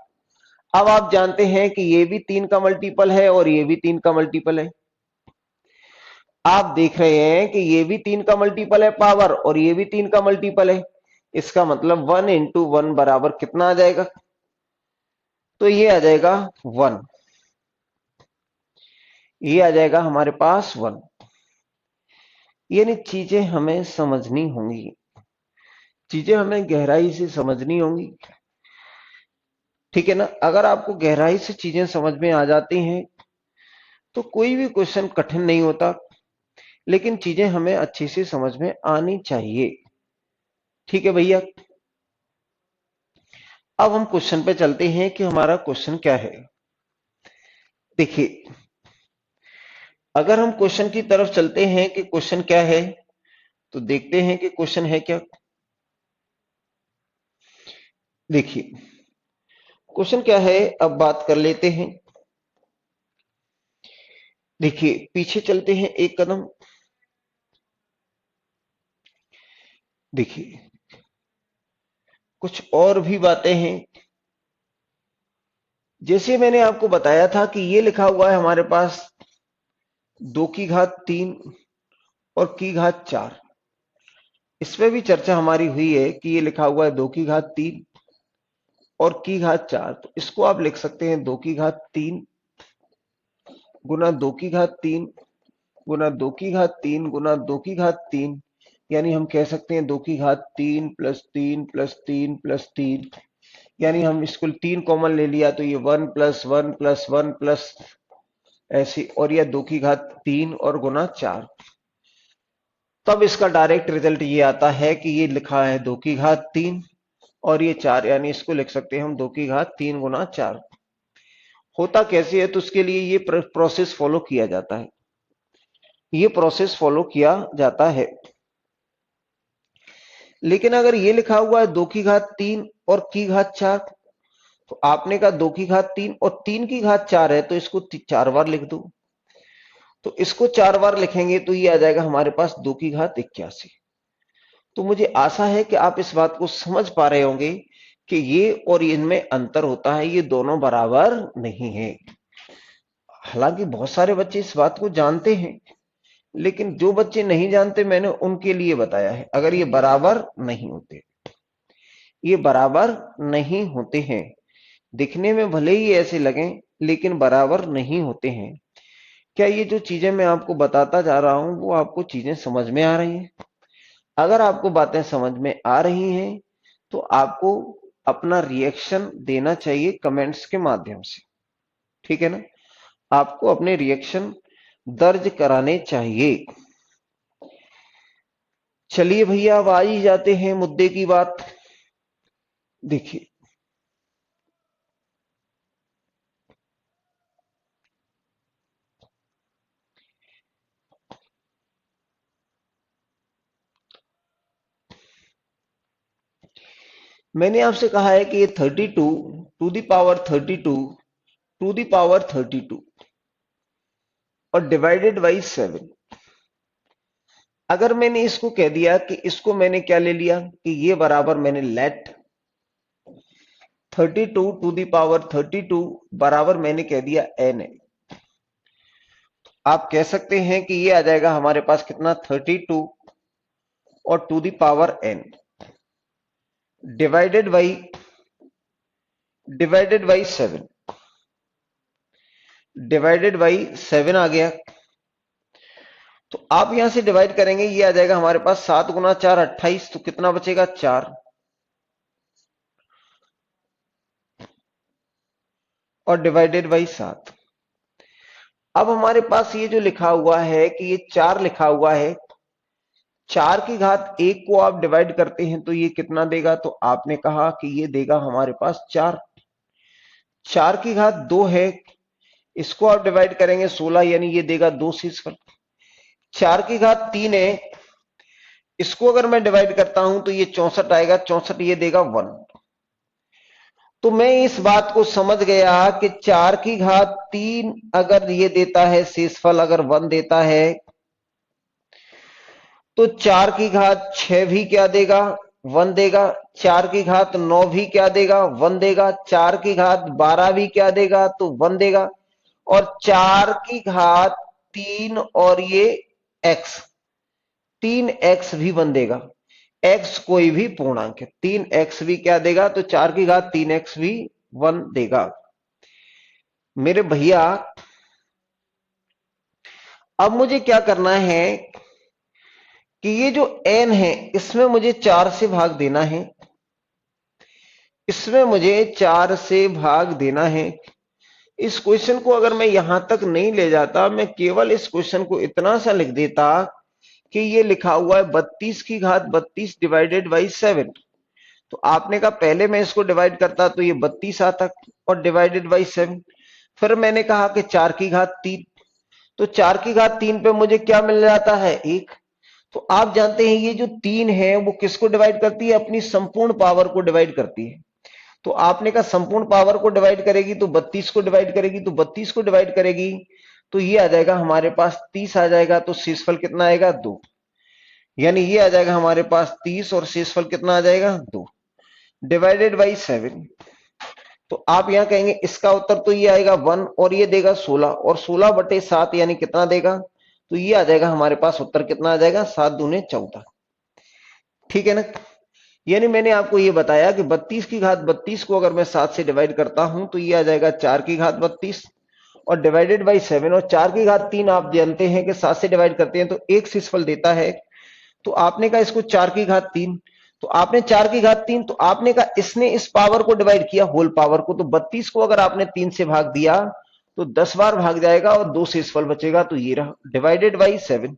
अब आप जानते हैं कि ये भी 3 का मल्टीपल है और ये भी 3 का मल्टीपल है। आप देख रहे हैं कि ये भी 3 का मल्टीपल है पावर और ये भी 3 का मल्टीपल है। इसका मतलब 1 इंटू 1 बराबर कितना आ जाएगा, तो ये आ जाएगा 1। ये आ जाएगा हमारे पास 1। यानी चीजें हमें समझनी होंगी, चीजें हमें गहराई से समझनी होंगी, ठीक है ना। अगर आपको गहराई से चीजें समझ में आ जाती हैं तो कोई भी क्वेश्चन कठिन नहीं होता, लेकिन चीजें हमें अच्छी से समझ में आनी चाहिए, ठीक है भैया। अब हम क्वेश्चन पे चलते हैं कि हमारा क्वेश्चन क्या है। देखिए अगर हम क्वेश्चन की तरफ चलते हैं कि क्वेश्चन क्या है, तो देखते हैं कि क्वेश्चन है क्या। देखिए क्वेश्चन क्या है, अब बात कर लेते हैं। देखिए पीछे चलते हैं एक कदम। देखिए कुछ और भी बातें हैं, जैसे मैंने आपको बताया था कि ये लिखा हुआ है हमारे पास 2 की घात 3 और की घात 4। इस पे भी चर्चा हमारी हुई है कि ये लिखा हुआ है 2 की घात 3 और की घात 4, तो इसको आप लिख सकते हैं 2 की घात 3 गुना 2 की घात 3 गुना 2 की घात 3 गुना 2 की घात 3, यानी हम कह सकते हैं 2 की घात 3 प्लस 3 प्लस 3 प्लस 3, यानी हम इसको 3 कॉमन ले लिया तो ये 1 प्लस 1 प्लस 1 प्लस ऐसी, और यह 2 की घात 3 और गुना 4। तब इसका डायरेक्ट रिजल्ट ये आता है कि ये लिखा है 2 की घात 3 और ये 4, यानी इसको लिख सकते हैं हम 2 की घात 3 गुना 4। होता कैसे है, तो उसके लिए ये प्रोसेस फॉलो किया जाता है, ये प्रोसेस फॉलो किया जाता है। लेकिन अगर ये लिखा हुआ है 2 की घात 3 और की घात 4, तो आपने कहा 2 की घात 3 और 3 की घात 4 है, तो इसको 4 बार लिख दो। तो इसको 4 बार लिखेंगे तो ये आ जाएगा हमारे पास 2 की घात 81। तो मुझे आशा है कि आप इस बात को समझ पा रहे होंगे कि ये और इनमें अंतर होता है, ये दोनों बराबर नहीं है। हालांकि बहुत सारे बच्चे इस बात को जानते हैं, लेकिन जो बच्चे नहीं जानते मैंने उनके लिए बताया है। अगर ये बराबर नहीं होते, ये बराबर नहीं होते हैं, दिखने में भले ही ऐसे लगें लेकिन बराबर नहीं होते हैं। क्या ये जो चीजें मैं आपको बताता जा रहा हूं वो आपको चीजें समझ में आ रही हैं? अगर आपको बातें समझ में आ रही हैं तो आपको अपना रिएक्शन देना चाहिए कमेंट्स के माध्यम से, ठीक है ना? आपको अपने रिएक्शन दर्ज कराने चाहिए। चलिए भैया, अब आ ही जाते हैं मुद्दे की बात। देखिए, मैंने आपसे कहा है कि ये 32 to the power 32 to the power 32 और डिवाइडेड बाई 7। अगर मैंने इसको कह दिया कि इसको मैंने क्या ले लिया कि ये बराबर मैंने लेट 32 टू द पावर 32 बराबर मैंने कह दिया n है। आप कह सकते हैं कि ये आ जाएगा हमारे पास कितना, 32 और to the power n divided by 7, divided by 7 आ गया। तो आप यहां से डिवाइड करेंगे, ये आ जाएगा हमारे पास 7 गुना 4 28, तो कितना बचेगा 4, और डिवाइडेड बाई 7। अब हमारे पास ये जो लिखा हुआ है कि ये 4 लिखा हुआ है, 4 की घात 1 को आप डिवाइड करते हैं तो ये कितना देगा, तो आपने कहा कि ये देगा हमारे पास 4। 4 की घात 2 है, इसको आप डिवाइड करेंगे 16, यानी ये देगा 2 शेषफल। 4 की घात 3 है, इसको अगर मैं डिवाइड करता हूं तो ये 64 आएगा, 64 ये देगा 1। तो मैं इस बात को समझ गया कि 4 की घात 3 अगर ये देता है शेषफल, अगर 1 देता है, तो 4 की घात 6 भी क्या देगा, 1 देगा। 4 की घात 9 भी क्या देगा, 1 देगा। 4 की घात 12 भी क्या देगा, तो 1 देगा। और 4 की घात 3 और ये x, 3x भी 1 देगा। x कोई भी पूर्णांक है, 3x भी क्या देगा, तो 4 की घात 3x भी 1 देगा। मेरे भैया, अब मुझे क्या करना है कि ये जो n है इसमें मुझे 4 से भाग देना है, इसमें मुझे 4 से भाग देना है। इस क्वेश्चन को अगर मैं यहां तक नहीं ले जाता, मैं केवल इस क्वेश्चन को इतना सा लिख देता कि ये लिखा हुआ है 32 की घात 32 डिवाइडेड बाई 7। तो आपने कहा पहले मैं इसको डिवाइड करता तो ये 32 आता और डिवाइडेड बाई 7। फिर मैंने कहा कि 4 की घात 3, तो 4 की घात 3 पे मुझे क्या मिल जाता है, 1। तो आप जानते हैं ये जो 3 है वो किसको डिवाइड करती है, अपनी संपूर्ण पावर को डिवाइड करती है। तो आपने कहा संपूर्ण पावर को डिवाइड करेगी तो 32 को डिवाइड करेगी, तो 32 को डिवाइड करेगी तो ये आ जाएगा हमारे पास 30 आ जाएगा। तो शेषफल कितना आएगा, 2। यानी ये आ जाएगा हमारे पास 30 और शेषफल कितना आ जाएगा, 2 डिवाइडेड बाई 7। तो आप यहां कहेंगे इसका उत्तर तो ये आएगा 1 और ये देगा 16, और 16 बटे 7 यानी कितना देगा, तो ये आ जाएगा हमारे पास उत्तर कितना आ जाएगा, 7 दूने 14। ठीक है ना? यानी मैंने आपको ये बताया कि 32 की घात 32 को अगर मैं 7 से डिवाइड करता हूं तो ये आ जाएगा 4 की घात 32 और डिवाइडेड बाई 7, और 4 की घात 3 आप जानते हैं कि 7 से डिवाइड करते हैं तो एक शेषफल देता है। तो आपने कहा इसको 4 की घात 3, तो आपने 4 की घात 3, तो आपने कहा इसने इस पावर को डिवाइड किया, होल पावर को, तो 32 को अगर आपने 3 से भाग दिया तो 10 बार भाग जाएगा और 2 शेषफल बचेगा, तो ये रहा डिवाइडेड बाई 7।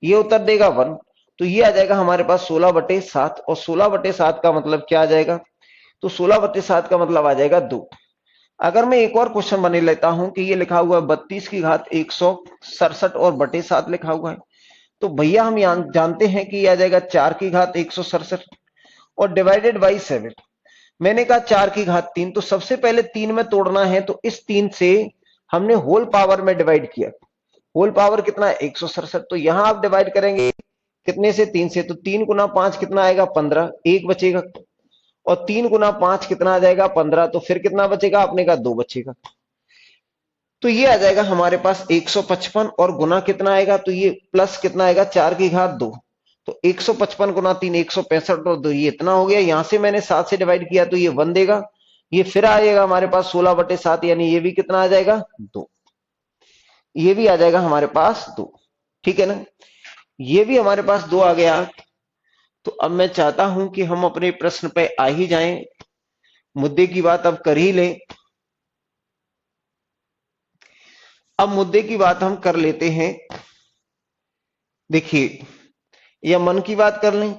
ये उत्तर देगा 1। तो ये आ जाएगा हमारे पास 16 बटे 7, और 16 बटे 7 का मतलब क्या आ जाएगा, तो 16/7 का मतलब आ जाएगा 2। अगर मैं एक और क्वेश्चन बना लेता हूं कि ये लिखा हुआ है 32 की घात 167 और बटे 7 लिखा हुआ है, तो भैया हम जानते हैं कि ये आ जाएगा 4 की घात 167 और डिवाइडेड बाई 7। मैंने कहा 4 की घात 3, तो सबसे पहले 3 में तोड़ना है, तो इस 3 से हमने होल पावर में डिवाइड किया। होल पावर कितना है 167, तो यहां आप डिवाइड करेंगे कितने से 3 से, तो 3 गुना 5 कितना आएगा 15, एक बचेगा, और 3 गुना 5 कितना आ जाएगा 15, तो फिर कितना बचेगा, आपने कहा 2 बचेगा। तो ये आ जाएगा हमारे पास 155 और गुना कितना आएगा, तो ये प्लस कितना आएगा 4 की घात 2, तो 155 गुना 3 165 और 2 ये इतना हो गया। यहां से मैंने 7 से डिवाइड किया तो ये 1 देगा, ये फिर आ जाएगा हमारे पास 16/7, यानी ये भी कितना आ जाएगा 2, ये भी आ जाएगा हमारे पास 2। ठीक है ना, ये भी हमारे पास 2 आ गया। तो अब मैं चाहता हूं कि हम अपने प्रश्न पे आ ही जाएं, मुद्दे की बात अब कर ही लें। अब मुद्दे की बात हम कर लेते हैं। देखिए, या मन की बात कर लें,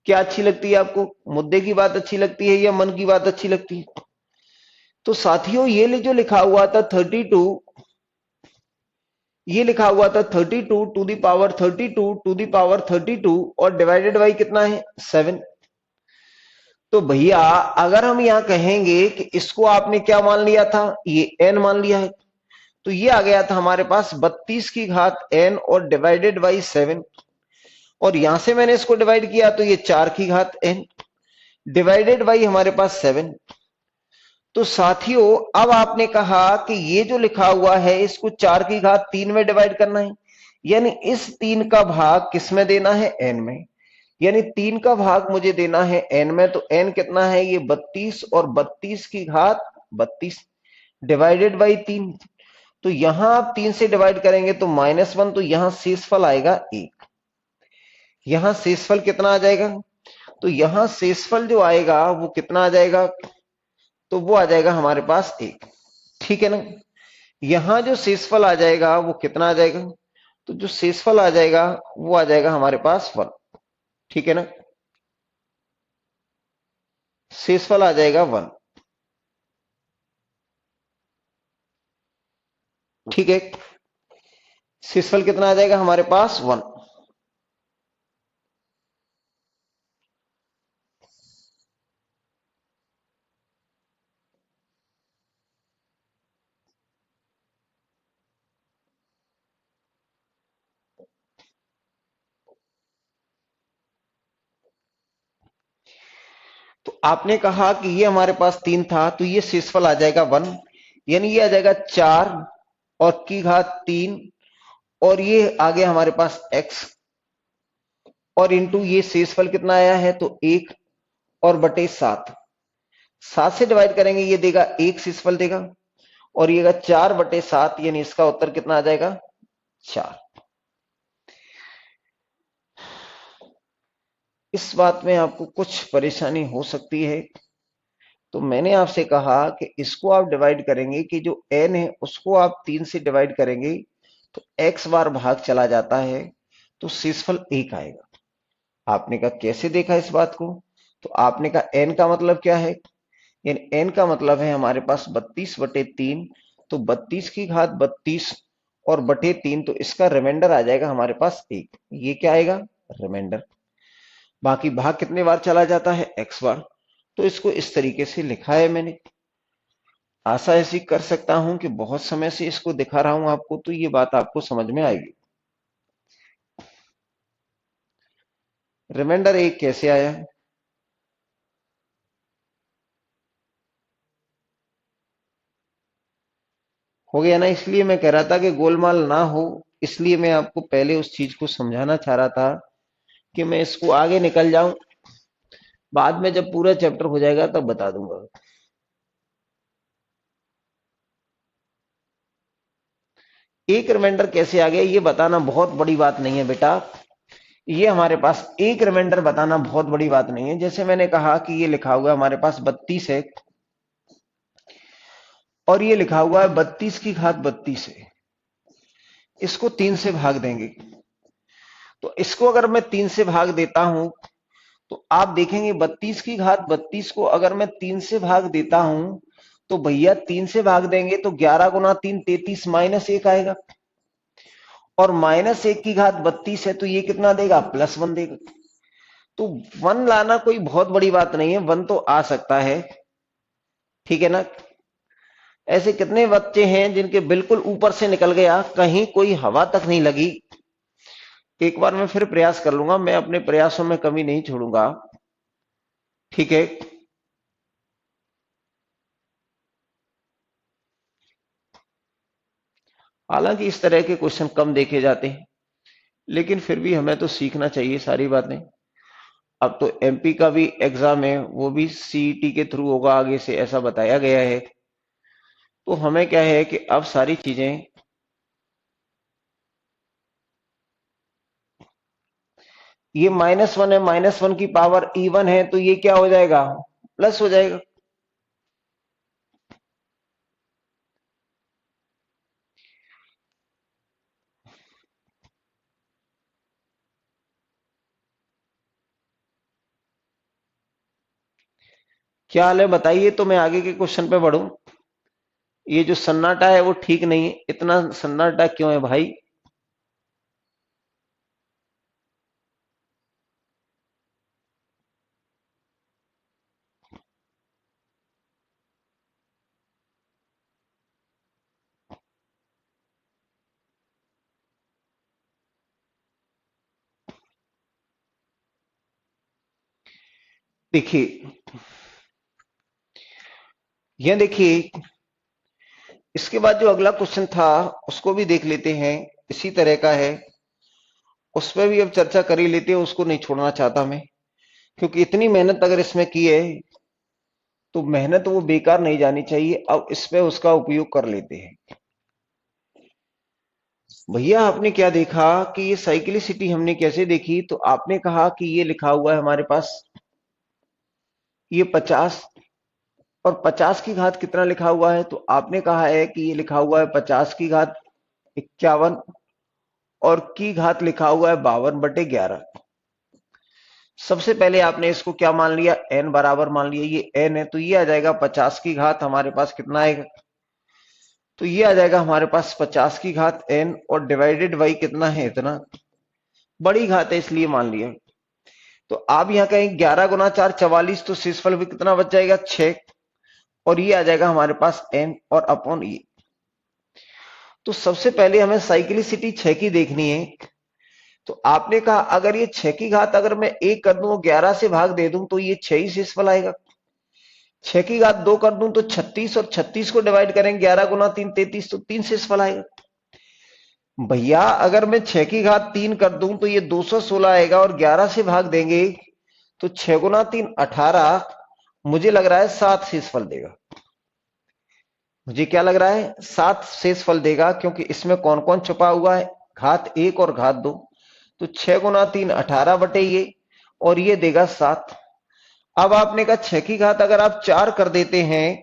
क्या अच्छी लगती है आपको, मुद्दे की बात अच्छी लगती है या मन की बात अच्छी लगती है? तो साथियों ये जो लिखा हुआ था 32, ये लिखा हुआ था 32 to the power 32 to the power 32 और डिवाइडेड बाई कितना है 7। तो भैया अगर हम यहां कहेंगे कि इसको आपने क्या मान लिया था, ये n मान लिया है, तो ये आ गया था हमारे पास 32 की घात n और डिवाइडेड बाई 7, और यहां से मैंने इसको डिवाइड किया तो ये 4 की घात n डिवाइडेड बाई हमारे पास 7। तो साथियों अब आपने कहा कि ये जो लिखा हुआ है इसको 4 की घात 3 में डिवाइड करना है, यानी इस 3 का भाग किस में देना है n में, यानी 3 का भाग मुझे देना है n में। तो n कितना है, ये 32 और 32 की घात 32 डिवाइडेड बाई 3। तो यहां आप 3 से डिवाइड करेंगे तो -1, तो यहां शेषफल आएगा 1। यहां शेषफल कितना आ जाएगा, तो यहां शेषफल जो आएगा वो कितना आ जाएगा, तो वो आ जाएगा हमारे पास 1। ठीक है ना, यहां जो शेषफल आ जाएगा वो कितना आ जाएगा, तो जो शेषफल आ जाएगा वो आ जाएगा हमारे पास 1। ठीक है ना, शेषफल आ जाएगा 1। ठीक है, शेषफल कितना आ जाएगा हमारे पास 1। तो आपने कहा कि ये हमारे पास 3 था, तो ये शेषफल आ जाएगा 1, यानी ये आ जाएगा 4 और की घात 3, और ये आ गया हमारे पास x, और इंटू ये शेषफल कितना आया है, तो 1 और बटे 7। 7 से डिवाइड करेंगे ये देगा 1 शेषफल देगा, और ये 4/7, यानी इसका उत्तर कितना आ जाएगा 4। इस बात में आपको कुछ परेशानी हो सकती है, तो मैंने आपसे कहा कि इसको आप डिवाइड करेंगे कि जो n है उसको आप 3 से डिवाइड करेंगे तो x बार भाग चला जाता है, तो शेषफल 1 आएगा। आपने कहा कैसे देखा इस बात को, तो आपने कहा n का मतलब क्या है, यानी n का मतलब है हमारे पास 32/3, तो 32 की घात 32 और बटे 3, तो इसका रिमाइंडर आ जाएगा हमारे पास 1। ये क्या आएगा, रिमाइंडर। बाकी भाग कितने बार चला जाता है, x बार। तो इसको इस तरीके से लिखा है मैंने। आशा ऐसी कर सकता हूं कि बहुत समय से इसको दिखा रहा हूं आपको, तो ये बात आपको समझ में आएगी। रिमाइंडर 1 कैसे आया, हो गया ना, इसलिए मैं कह रहा था कि गोलमाल ना हो, इसलिए मैं आपको पहले उस चीज को समझाना चाह रहा था कि मैं इसको आगे निकल जाऊं, बाद में जब पूरा चैप्टर हो जाएगा तब बता दूंगा। एक रिमाइंडर कैसे आ गया ये बताना बहुत बड़ी बात नहीं है बेटा, ये हमारे पास एक रिमाइंडर बताना बहुत बड़ी बात नहीं है। जैसे मैंने कहा कि ये लिखा हुआ है हमारे पास 32 है, और ये लिखा हुआ है 32 की घात 32 है, इसको 3 से भाग देंगे। तो इसको अगर मैं 3 से भाग देता हूं तो आप देखेंगे 32 की घात 32 को अगर मैं 3 से भाग देता हूं तो भैया 3 से भाग देंगे तो 11 गुना 3 33 -1 आएगा, और -1 की घात 32 है तो ये कितना देगा, +1 देगा। तो 1 लाना कोई बहुत बड़ी बात नहीं है, 1 तो आ सकता है, ठीक है ना। ऐसे कितने बच्चे हैं जिनके बिल्कुल ऊपर से निकल गया, कहीं कोई हवा तक नहीं लगी। एक बार मैं फिर प्रयास कर लूंगा, मैं अपने प्रयासों में कमी नहीं छोड़ूंगा, ठीक है। हालांकि इस तरह के क्वेश्चन कम देखे जाते हैं, लेकिन फिर भी हमें तो सीखना चाहिए सारी बातें। अब तो एमपी का भी एग्जाम है, वो भी सीईटी के थ्रू होगा आगे से, ऐसा बताया गया है। तो हमें क्या है कि अब सारी चीजें, ये -1 है, -1 की पावर E1 है तो ये क्या हो जाएगा, प्लस हो जाएगा। क्या हाल है बताइए, तो मैं आगे के क्वेश्चन पे बढ़ूं। ये जो सन्नाटा है वो ठीक नहीं है, इतना सन्नाटा क्यों है भाई। देखिए, ये देखिए, इसके बाद जो अगला क्वेश्चन था उसको भी देख लेते हैं, इसी तरह का है। उस पर भी अब चर्चा कर ही लेते हैं, उसको नहीं छोड़ना चाहता मैं, क्योंकि इतनी मेहनत अगर इसमें की है तो मेहनत वो बेकार नहीं जानी चाहिए। अब इसमें उसका उपयोग कर लेते हैं। भैया आपने क्या देखा कि ये साइक्लिसिटी हमने कैसे देखी, तो आपने कहा कि ये लिखा हुआ है हमारे पास, ये 50, और 50 की घात कितना लिखा हुआ है, तो आपने कहा है कि ये लिखा हुआ है 50 की घात 51, और की घात लिखा हुआ है 52/11। सबसे पहले आपने इसको क्या मान लिया, n बराबर मान लिया, ये n है तो ये आ जाएगा 50 की घात हमारे पास कितना आएगा, तो ये आ जाएगा हमारे पास 50 की घात n, और डिवाइडेड बाई कितना है, इतना बड़ी घात है इसलिए मान लिया। तो आप यहां कहें 11 गुना 4 44, तो शेषफल भी कितना बच जाएगा, 6, और ये आ जाएगा हमारे पास n और अपॉन ये। तो सबसे पहले हमें साइक्लिसिटी 6 की देखनी है। तो आपने कहा अगर ये 6 की घात अगर मैं 1 कर दूं, 11 से भाग दे दूं, तो ये 6 ही शेषफल आएगा। 6 की घात 2 कर दूं तो 36, और 36 को डिवाइड करें 11 गुना 3 33, तो 3 शेषफल आएगा। भैया अगर मैं 6 की घात 3 कर दूं तो ये 216 आएगा, और 11 से भाग देंगे तो 6 गुना 3 18, मुझे लग रहा है 7 शेषफल देगा। मुझे क्या लग रहा है, 7 शेषफल देगा, क्योंकि इसमें कौन कौन छुपा हुआ है, घात 1 और घात 2। तो 6 गुना 3 18 बटे ये, और ये देगा 7। अब आपने कहा 6 की घात अगर आप 4 कर देते हैं,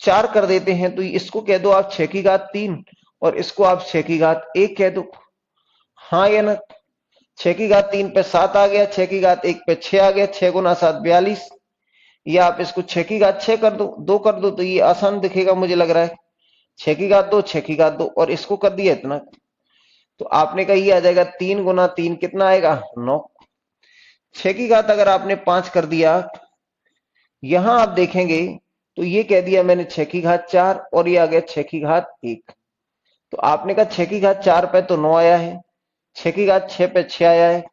4 कर देते हैं, तो इसको कह दो आप 6 की घात 3, और इसको आप 6 की घात 1 कह दो। हाँ या ना, 6 की घात 3 पे 7 आ गया, 6 की घात 1 पे 6 आ गया, 6 गुना 7 42, या आप इसको 6 की घात 6 कर दो, 2 कर दो, तो ये आसान दिखेगा मुझे लग रहा है। 6 की घात 2, 6 की घात 2, और इसको कर दिया इतना, तो आपने कहा ये आ जाएगा 3 गुना 3 कितना आएगा, 9। 6 की घात अगर आपने 5 कर दिया, यहां आप देखेंगे तो ये कह दिया मैंने 6 की घात 4, और ये आ गया 6 की घात 1। तो आपने कहा 6 की घात 4 पे तो 9 आया है, 6 की घात 6 पे 6 आया है,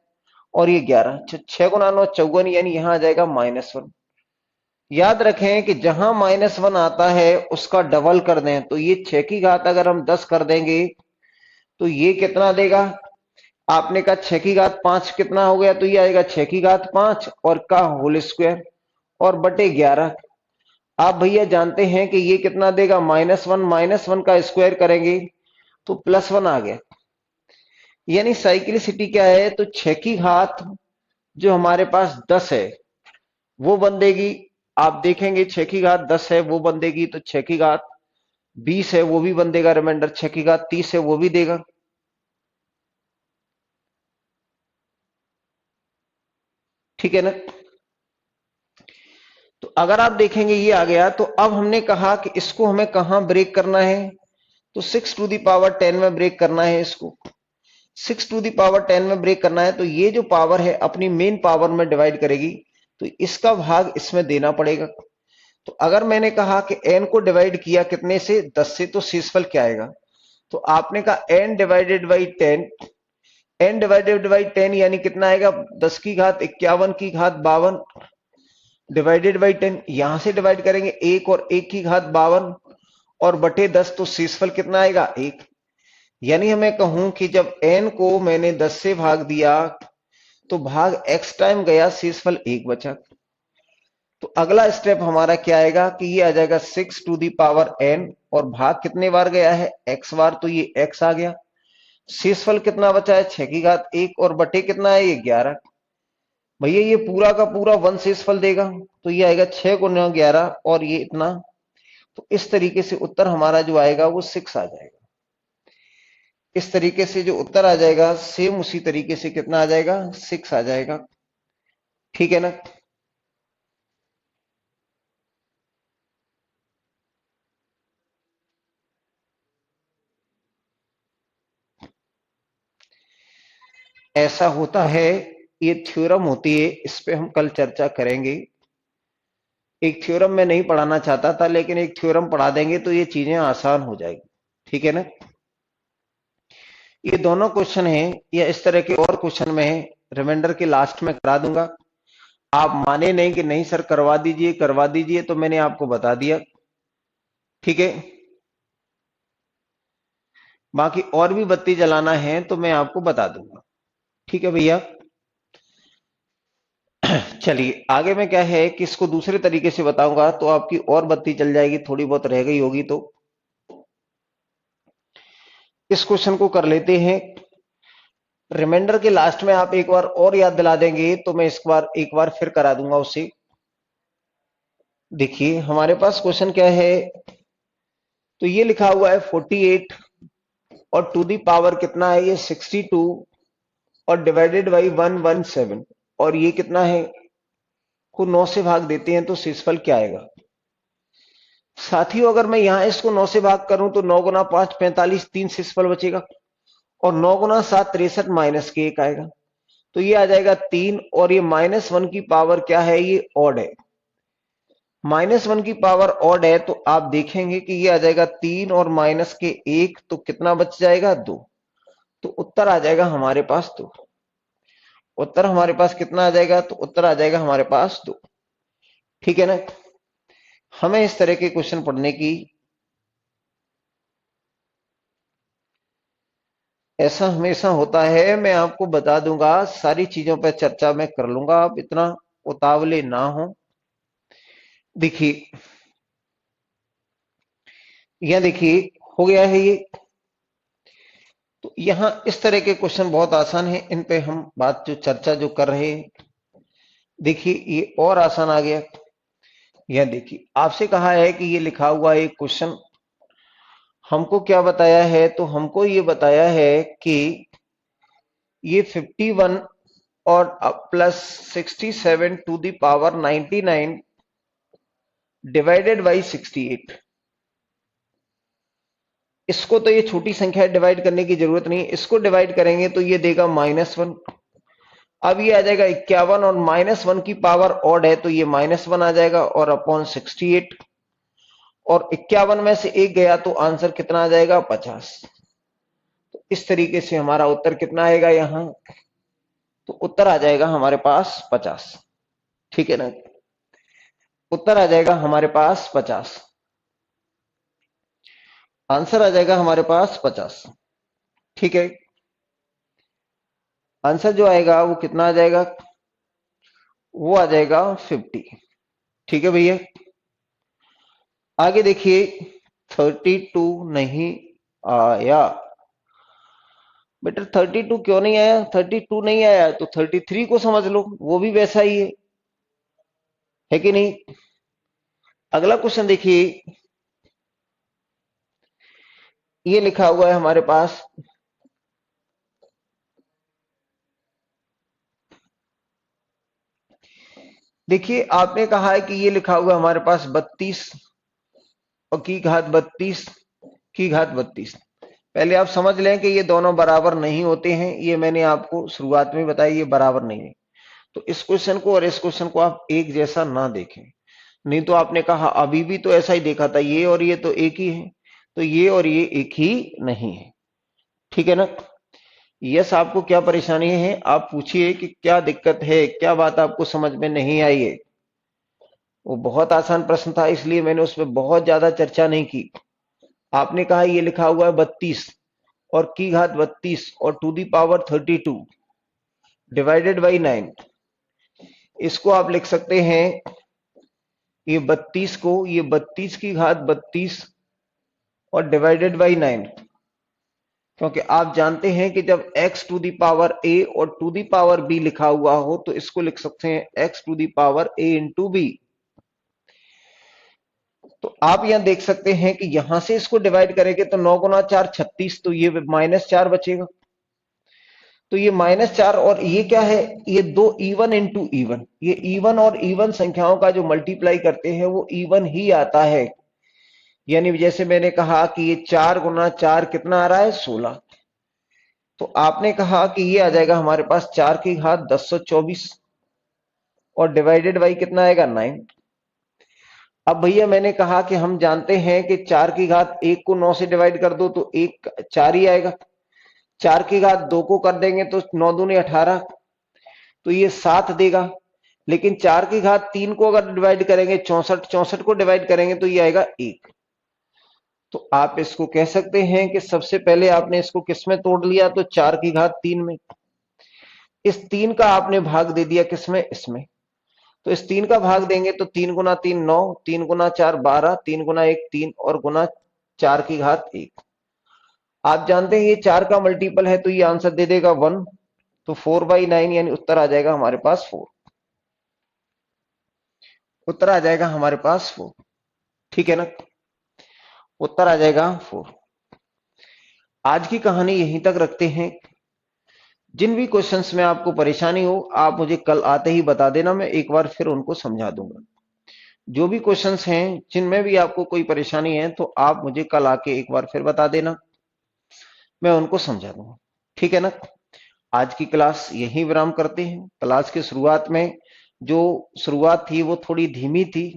और ये 11, 6 गुना 9 54, यानी यहां आ जाएगा -1। याद रखें कि जहां -1 आता है उसका डबल कर दें, तो ये 6 की घात अगर हम 10 कर देंगे तो ये कितना देगा। आपने कहा 6 की घात 5 कितना हो गया, तो ये आएगा 6 की घात 5 और का होल स्क्वायर, और बटे 11। आप भैया जानते हैं कि ये कितना देगा, -1 का स्क्वायर करेंगे तो +1 आ गया। यानी साइक्लिसिटी क्या है, तो 6 की घात जो हमारे पास 10 है वो बन देगी, आप देखेंगे 6 की घात 10 है वो बन देगी, तो 6 की घात 20 है वो भी बन देगा, रिमाइंडर 6 की घात 30 है वो भी देगा। ठीक है ना। तो अगर आप देखेंगे ये आ गया, तो अब हमने कहा कि इसको हमें कहां ब्रेक करना है, तो 6 टू दी पावर 10 में ब्रेक करना है इसको। 6 टू दी पावर 10 में ब्रेक करना है, तो ये जो पावर है अपनी मेन पावर में डिवाइड करेगी, तो इसका भाग इसमें देना पड़ेगा। तो अगर मैंने कहा कि n को डिवाइड किया कितने से, 10 से, तो शेषफल क्या आएगा, तो आपने कहा n divided by 10, n divided by 10 यानी कितना आएगा, 10 की घात 51 की घात 52 डिवाइडेड बाई 10। यहां से डिवाइड करेंगे 1 और 1 की घात 52 और बटे 10, तो शेषफल कितना आएगा, 1। यानी मैं कहूं कि जब n को मैंने 10 से भाग दिया तो भाग x टाइम गया, शेषफल 1 बचा। तो अगला स्टेप हमारा क्या आएगा कि ये आ जाएगा 6 टू दी पावर n, और भाग कितने बार गया है, x बार, तो ये x आ गया। शेषफल कितना बचा है, 6 की घात 1 और बटे कितना है, ये 11। भैया ये पूरा का पूरा 1 शेषफल देगा, तो ये आएगा 6 गुना 11 और ये इतना। तो इस तरीके से उत्तर हमारा जो आएगा वो 6 आ जाएगा। इस तरीके से जो उत्तर आ जाएगा सेम उसी तरीके से कितना आ जाएगा, 6 आ जाएगा। ठीक है ना। ऐसा होता है, ये थ्योरम होती है, इस पे हम कल चर्चा करेंगे। एक थ्योरम मैं नहीं पढ़ाना चाहता था, लेकिन एक थ्योरम पढ़ा देंगे तो ये चीजें आसान हो जाएगी। ठीक है ना। ये दोनों क्वेश्चन हैं, या इस तरह के और क्वेश्चन में रिमाइंडर के लास्ट में करा दूंगा। आप माने नहीं कि नहीं सर करवा दीजिए करवा दीजिए, तो मैंने आपको बता दिया। ठीक है। बाकी और भी बत्ती जलाना है तो मैं आपको बता दूंगा। ठीक है भैया। चलिए आगे में क्या है कि इसको दूसरे तरीके से बताऊंगा तो आपकी और बत्ती चल जाएगी, थोड़ी बहुत रह गई होगी। तो इस क्वेश्चन को कर लेते हैं। रिमाइंडर के लास्ट में आप एक बार और याद दिला देंगे तो मैं इस बार एक बार फिर करा दूंगा उसे। देखिए हमारे पास क्वेश्चन क्या है, तो ये लिखा हुआ है 48 और टू दी पावर कितना है, ये 62 और डिवाइडेड बाई 117, और ये कितना है, को 9 से भाग देते हैं तो शेषफल क्या आएगा। साथियों अगर मैं यहां इसको 9 से भाग करूं तो 9 गुना 5 45, 3 शेषफल बचेगा, और 9 गुना 7 63 माइनस के 1 आएगा, तो ये आ जाएगा 3। और ये -1 की पावर क्या है, ये ऑड है। -1 की पावर ऑड है, तो आप देखेंगे कि ये आ जाएगा 3 और माइनस के 1, तो कितना बच जाएगा, 2। तो उत्तर आ जाएगा हमारे पास 2। उत्तर हमारे पास कितना आ जाएगा, तो उत्तर आ जाएगा हमारे पास 2। ठीक है ना। हमें इस तरह के क्वेश्चन पढ़ने की, ऐसा हमेशा होता है, मैं आपको बता दूंगा, सारी चीजों पर चर्चा मैं कर लूंगा, आप इतना उतावले ना हो। देखिए यह देखिए हो गया है ये। तो यहां इस तरह के क्वेश्चन बहुत आसान है, इन पे हम बात जो चर्चा जो कर रहे हैं। देखिए ये और आसान आ गया। यह देखिए आपसे कहा है कि ये लिखा हुआ एक क्वेश्चन, हमको क्या बताया है, तो हमको ये बताया है कि ये 51 और plus 67 to the power 99 divided by 68। इसको तो ये छोटी संख्या डिवाइड करने की जरूरत नहीं है, इसको डिवाइड करेंगे तो ये देगा -1। अब ये आ जाएगा 51 और -1 की पावर ऑड है, तो ये -1 आ जाएगा और अपॉन 68, और 51 में से 1 गया तो आंसर कितना आ जाएगा, 50। तो इस तरीके से हमारा उत्तर कितना आएगा यहां, तो उत्तर आ जाएगा हमारे पास 50। ठीक है ना। उत्तर आ जाएगा हमारे पास 50। आंसर आ जाएगा हमारे पास 50। ठीक है। आंसर जो आएगा वो कितना आ जाएगा, वो आ जाएगा 50। ठीक है भैया। आगे देखिए 32 नहीं आया। बेटा 32 क्यों नहीं आया, 32 नहीं आया तो 33 को समझ लो, वो भी वैसा ही है कि नहीं। अगला क्वेश्चन देखिए, ये लिखा हुआ है हमारे पास, देखिए आपने कहा है कि ये लिखा हुआ है हमारे पास 32 और की घात 32 की घात 32। पहले आप समझ लें कि ये दोनों बराबर नहीं होते हैं, ये मैंने आपको शुरुआत में बताया, ये बराबर नहीं है। तो इस क्वेश्चन को और इस क्वेश्चन को आप एक जैसा ना देखें, नहीं तो आपने कहा अभी भी तो ऐसा ही देखा था, ये और ये तो एक ही है, तो ये और ये एक ही नहीं है। ठीक है ना? यस, आपको क्या परेशानी है, आप पूछिए कि क्या दिक्कत है, क्या बात आपको समझ में नहीं आई है। वो बहुत आसान प्रश्न था, इसलिए मैंने उसमें बहुत ज्यादा चर्चा नहीं की। आपने कहा ये लिखा हुआ है 32 और की घात 32 और to the power 32 divided by 9। इसको आप लिख सकते हैं, ये 32 को, ये 32 की घात 32 और डिवाइडेड बाई 9, क्योंकि आप जानते हैं कि जब x to the power a और टू दी पावर b लिखा हुआ हो तो इसको लिख सकते हैं x to the power a into B. तो आप यहां देख सकते हैं कि यहां से इसको डिवाइड करेंगे तो 9 गुना 4 36, तो ये -4 बचेगा। तो ये -4 और ये क्या है, ये दो इवन इंटू इवन, ये इवन और इवन संख्याओं का जो मल्टीप्लाई करते हैं वो इवन ही आता है। यानी जैसे मैंने कहा कि ये 4 गुना 4 कितना आ रहा है, 16। तो आपने कहा कि ये आ जाएगा हमारे पास 4 की घात 1024 और डिवाइडेड बाई कितना आएगा, 9। अब भैया मैंने कहा कि हम जानते हैं कि 4 की घात 1 को 9 से डिवाइड कर दो तो 1 4 ही आएगा। 4 की घात 2 को कर देंगे तो 9 दूनी 18, तो ये 7 देगा। लेकिन 4 की घात 3 को अगर डिवाइड करेंगे 64, 64 को डिवाइड करेंगे तो ये आएगा 1। तो आप इसको कह सकते हैं कि सबसे पहले आपने इसको किस में तोड़ लिया, तो 4 की घात 3 में। इस 3 का आपने भाग दे दिया किसमें, इसमें। तो इस 3 का भाग देंगे तो 3 गुना 3 9, 3 गुना 4 12, 3 गुना 1 3 और गुना 4 की घात 1। आप जानते हैं ये 4 का मल्टीपल है तो ये आंसर दे देगा 1। तो 4/9 यानी उत्तर आ जाएगा हमारे पास 4। उत्तर आ जाएगा हमारे पास 4। ठीक है ना? उत्तर आ जाएगा 4। आज की कहानी यहीं तक रखते हैं। जिन भी क्वेश्चंस में आपको परेशानी हो आप मुझे कल आते ही बता देना, मैं एक बार फिर उनको समझा दूंगा। जो भी क्वेश्चंस हैं जिनमें भी आपको कोई परेशानी है तो आप मुझे कल आके एक बार फिर बता देना, मैं उनको समझा दूंगा। ठीक है ना? आज की क्लास यहीं विराम करते हैं। क्लास की शुरुआत में जो शुरुआत थी वो थोड़ी धीमी थी,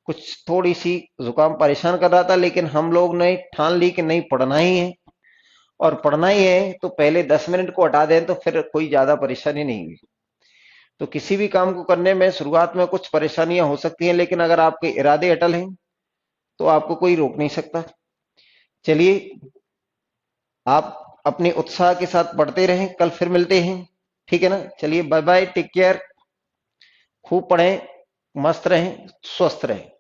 कुछ थोड़ी सी जुकाम परेशान कर रहा था, लेकिन हम लोग ने ठान ली कि नहीं पढ़ना ही है, और पढ़ना ही है तो पहले 10 मिनट को हटा दें तो फिर कोई ज्यादा परेशानी नहीं हुई। तो किसी भी काम को करने में शुरुआत में कुछ परेशानियां हो सकती हैं, लेकिन अगर आपके इरादे अटल हैं तो आपको कोई रोक नहीं सकता। चलिए, आप अपने उत्साह के साथ पढ़ते रहें, कल फिर मिलते हैं। ठीक है ना? चलिए, बाय बाय, टेक केयर, खूब पढ़ें, मस्त रहें, स्वस्थ रहें।